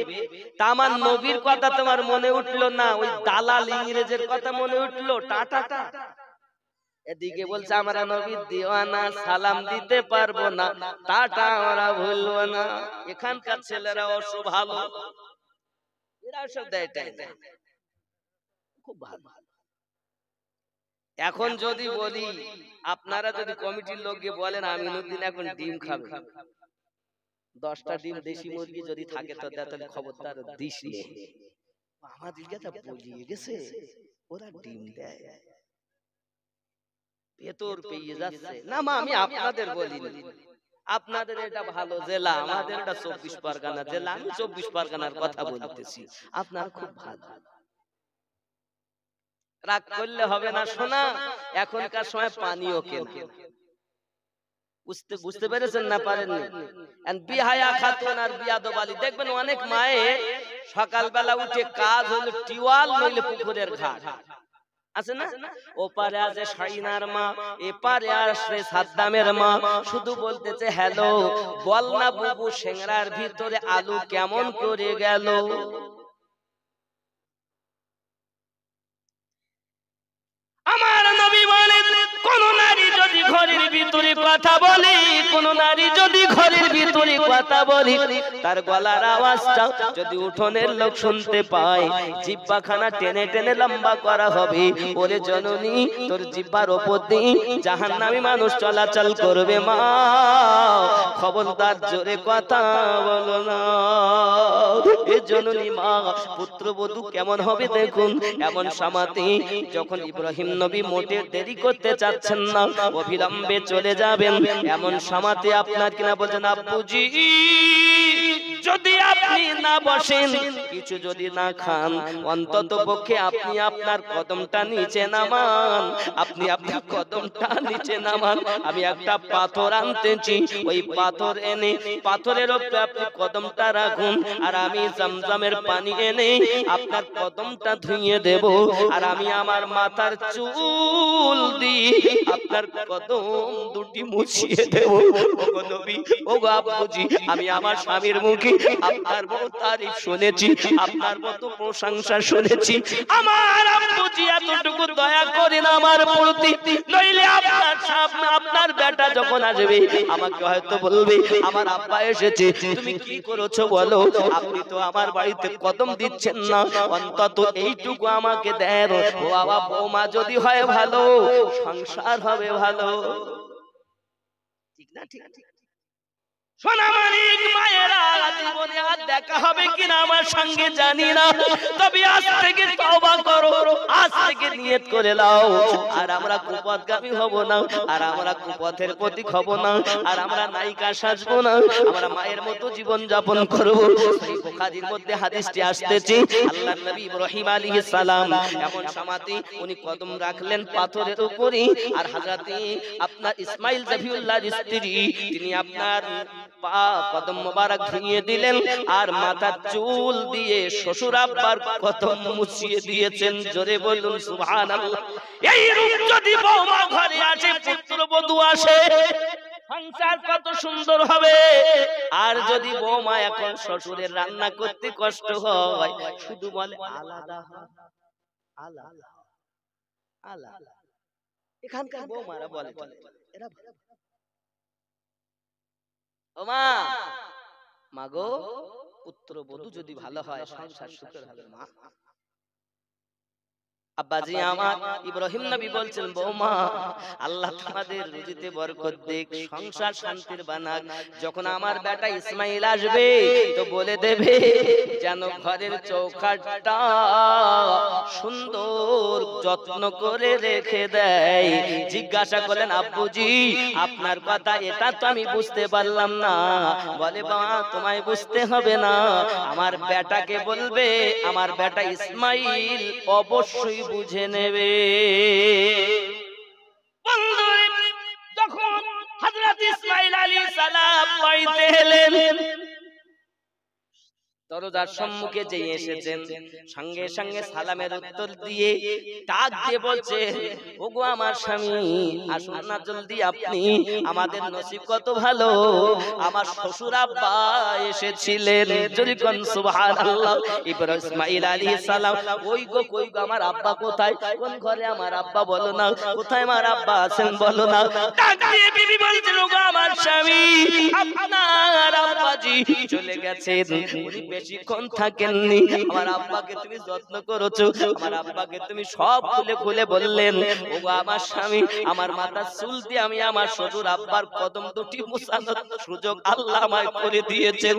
তা আমার নবীর কথা তোমার মনে উঠলো না, ওই দালাল ইংরেজের কথা মনে উঠলো টাটা। এদিকে বলছে আমরা নবীর দিওয়ানা, সালাম দিতে পারবো না, টাটা আমরা ভুলবো না। এখানকার ছেলেরা অবশ্য ভালো, এরা সব দেয় খুব ভালো। এখন যদি বলি আপনারা যদি কমিটির লোককে বলেন আমিনুদ্দিন এখন ডিম খাবে, 10টা ডিম দেশি মুরগি যদি থাকে তো তাহলে খবরদার দিস নে। আমাদের কথা বলিয়ে গেছে, ওরা ডিম দেয়, ভেতর পেয়ে যাচ্ছে না। মা আমি আপনাদের বলিনি, আপনাদের এটা ভালো জেলা, আমাদের এটা 24 পরগনা জেলা, আমি 24 পরগনার কথা বলতেছি, আপনারা খুব ভালো। রাগ করলে হবে না শোনা, এখনকার সময় পানিও কেনা, বুঝতে পেরেছেন না পারেননি? বিহায়া খাতুন আর বিয়াদব আলী, দেখবেন অনেক মায়ে সকালবেলা উঠে কাজ হলো টিওয়াল নইলে পুকুরের ঘাট আছে না, ওপারে আছে শাইনার মা, এপারে আসে সাদ্দামের মা, শুধু বলতেছে হ্যালো, বল না বুবু সেংরার ভিতরে আলু কেমন করে গেল। আমার নবী বলেন কোন নারী যদি ঘরের ভিতরে কথা বলে, কোন নারী যদি ঘরের ভিতরে কথা বলে, তার গলার আওয়াজটা যদি উঠোনের লোক শুনতে পায়, জিহ্বাখানা টেনে টেনে লম্বা করা হবে। ওরে জননী, তোর জিহ্বার উপর দিয়ে জাহান্নামী মানুষ চলাচল করবে মা, খবরদার জোরে কথা বলো না। এ জননী মা, পুত্রবধূ কেমন হবে দেখুন। এমন সমাতে যখন ইব্রাহিম নবী মোটে দেরি করতে চাচ্ছেন না, অবিলম্বে চলে যাবেন, এমন সমাতে আপনার কিনা বলছেন আব্বুজি যদি আপনি না বসেন, কিছু যদি না খান, অন্তত পক্ষে আপনি আপনার কদমটা নিচে নামান, আপনি আপনার কদমটা নিচে নামান। আমি একটা পাথর আনতেছি, ওই পাথর এনে পাথরের উপরে আপনি কদমটা রাখুন, আর আমি জমজমের পানি এনে আপনার কদমটা ধুইয়ে দেব, আর আমি আমার মাথার চুল দিয়ে আপনার কদম দুটি মুছিয়ে দেব। ওগো নবী, ওগো আব্বুজি, আমি আমার স্বামীর মুখে আপনার বহু তারিফ শুনেছি, আপনার মতো প্রশংসা শুনেছি। আমার আব্বুজি এতটুকু দয়া করেন আমার প্রতি, নইলে আপনার সামনে আপনার বেটা যখন আসবে আমাকে হয়তো বলবে আমার আব্বা এসেছে, তুমি কি করেছো বলো, আপনি তো আমার বাড়িতে কদম দিচ্ছেন না, অন্তত এইটুকু আমাকে দেন। ও বাবা, বৌমা যদি হয় ভালো, সংসার হবে ভালো, ঠিক না? ঠিক ঠিক সোনামানিক মায়েরা, জীবনে আর দেখা হবে কিনা আমার সঙ্গে জানি না, তবে আজ থেকে তওবা করো, আজ থেকে নিয়ত করে নাও, আর আমরা কুপথগামী হব না, আর আমরা কুপথের প্রতীক হব না, আর আমরা নায়িকা সাজবো না, আমরা মায়ের মতো জীবন যাপন করব। সহিহ বুখারীর মধ্যে হাদিসটি আসতেছে, আল্লাহর নবী ইব্রাহিম আলাইহিস সালাম এমন সমাধি উনি কদম রাখলেন পাথরের উপরে, আর হযরতে আপনার ইসমাইল জবিউল্লাহর স্ত্রী তিনি আপনার পা কদম মোবারক ধুইয়ে দিলেন, আর মাথার চুল দিয়ে শ্বশুর আব্বার কদম মুছিয়ে দিয়েছেন। জোরে বলুন সুবহানাল্লাহ। এই রূপ যদি বৌমা ঘরে আসে, পুত্রবধূ আসে, সংসার কত সুন্দর হবে। আর যদি বৌমা এখন শ্বশুরের রান্না করতে কষ্ট হয়, শুধু বলে আলাদা আলাদা আলাদা, এখানকার বৌমারা বলে এরা ও মা, মাগো পুত্রবধূ যদি ভালো হয় সংসার সুখের হবে। মা আব্বাজি আমার ইব্রাহিম নবী বলছেন, বৌমা আল্লাহ তোমাদের রুজিতে বরকত দিক, সংসার শান্তির বানাক। যখন আমার বেটা ইসমাইল আসবে তো বলে দেবে যেন ঘরের চৌকাঠটা সুন্দর যত্ন করে রেখে দেয়। জিজ্ঞাসা করলেন, আব্বুজি আপনার কথা এটা তো আমি বুঝতে পারলাম না। বলে, বাবা তোমায় বুঝতে হবে না, আমার বেটাকে বলবে, আমার বেটা ইসমাইল অবশ্যই বুঝে নেবে। যখন হযরত ইসমাইল আলাইহিস সালাম বাড়িতে এলেন, দরজার সম্মুখে যে এসেছেন, সঙ্গে সঙ্গে সালামের উত্তর দিয়ে ডাক দিয়ে বলছে, ওগো আমার স্বামী আসুন না জলদি আপনি, আমাদের নসিব কত ভালো, আমার শ্বশুর আব্বা এসেছিলেন। যদি কোন সুবহানাল্লাহ। ইব্রাহিম ইসমাইল আলাইহিস সালাম, ওই গো কই গো আমার আব্বা কোথায়, কোন ঘরে আমার আব্বা বলো না, কোথায় আমার আব্বা আছেন বলো না। ডাক দিয়ে বিবি বলছেন, ওগো আমার স্বামী আপনার আব্বাজি চলে গেছেন, উনি বেশিক্ষণ থাকেননি, আমার আব্বাকে তুমি যত্ন করেছো, আমার আব্বাকে তুমি সব খুলে খুলে বললেন। ওগো আমার স্বামী, আমার মাথার চুল দিয়ে আমি আমার শ্বশুর আব্বার কদম দুটি মুছানোর সুযোগ আল্লাহ আমায় করে দিয়েছেন।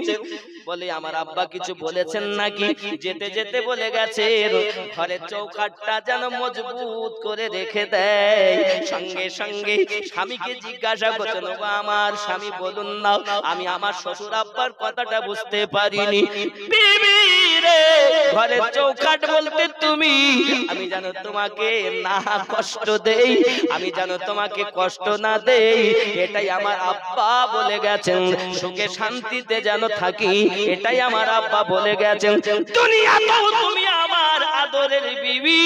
বলে, আমার আব্বা কিছু বলেছেন নাকি? যেতে যেতে বলে গেছেন ঘরের চৌকাঠটা যেন মজবুত করে রেখে দেয়। সঙ্গে সঙ্গে স্বামীকে জিজ্ঞাসা করছেন, ওগো আমার স্বামী বলুন না, আমি আমার শ্বশুর আব্বার কথাটা বুঝতে পারিনি। বিবি রে, ঘরের চৌকাঠ বলতে তুমি, আমি যেন তোমাকে না কষ্ট দেই, আমি যেন তোমাকে কষ্ট না দেই, এটাই আমার আব্বা বলে গেছেন। সুখে শান্তিতে যেন থাকি, এটাই আমার আব্বা বলে গেছেন। দুনিয়াতেও তুমি আমার আদরের বিবি,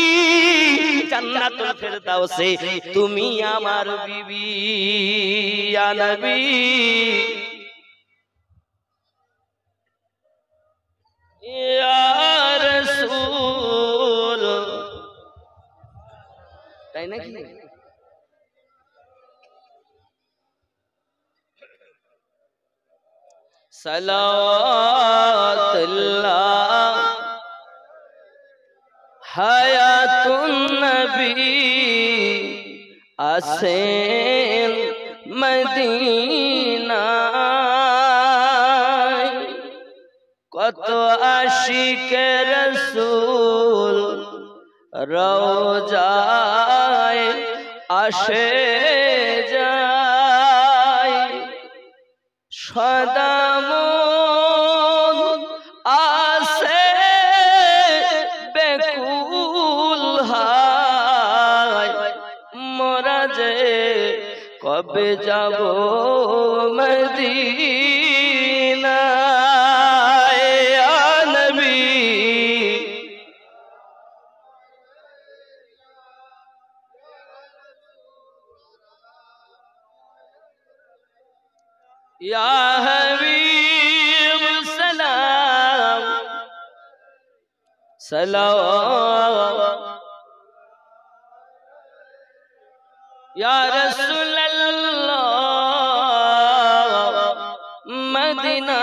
জান্নাতুল ফেরদাউসে তুমি আমার বিবি। ইয়া নবী ইয়া রাসূল, তাই নাকি? সালাওয়াতুল্লাহ হায়াতুন নবী আসেন মদিনায়, কত আশিকে রাসূল রওজায় আসে যায়, সদা মন আসে বেকুল হায়, মোরা যে কবে যাব মদিনায়। ইয়া নবী ইয়া হাবিব সালাম সালাওয়াত ইয়া রাসূলুল্লাহ মদিনা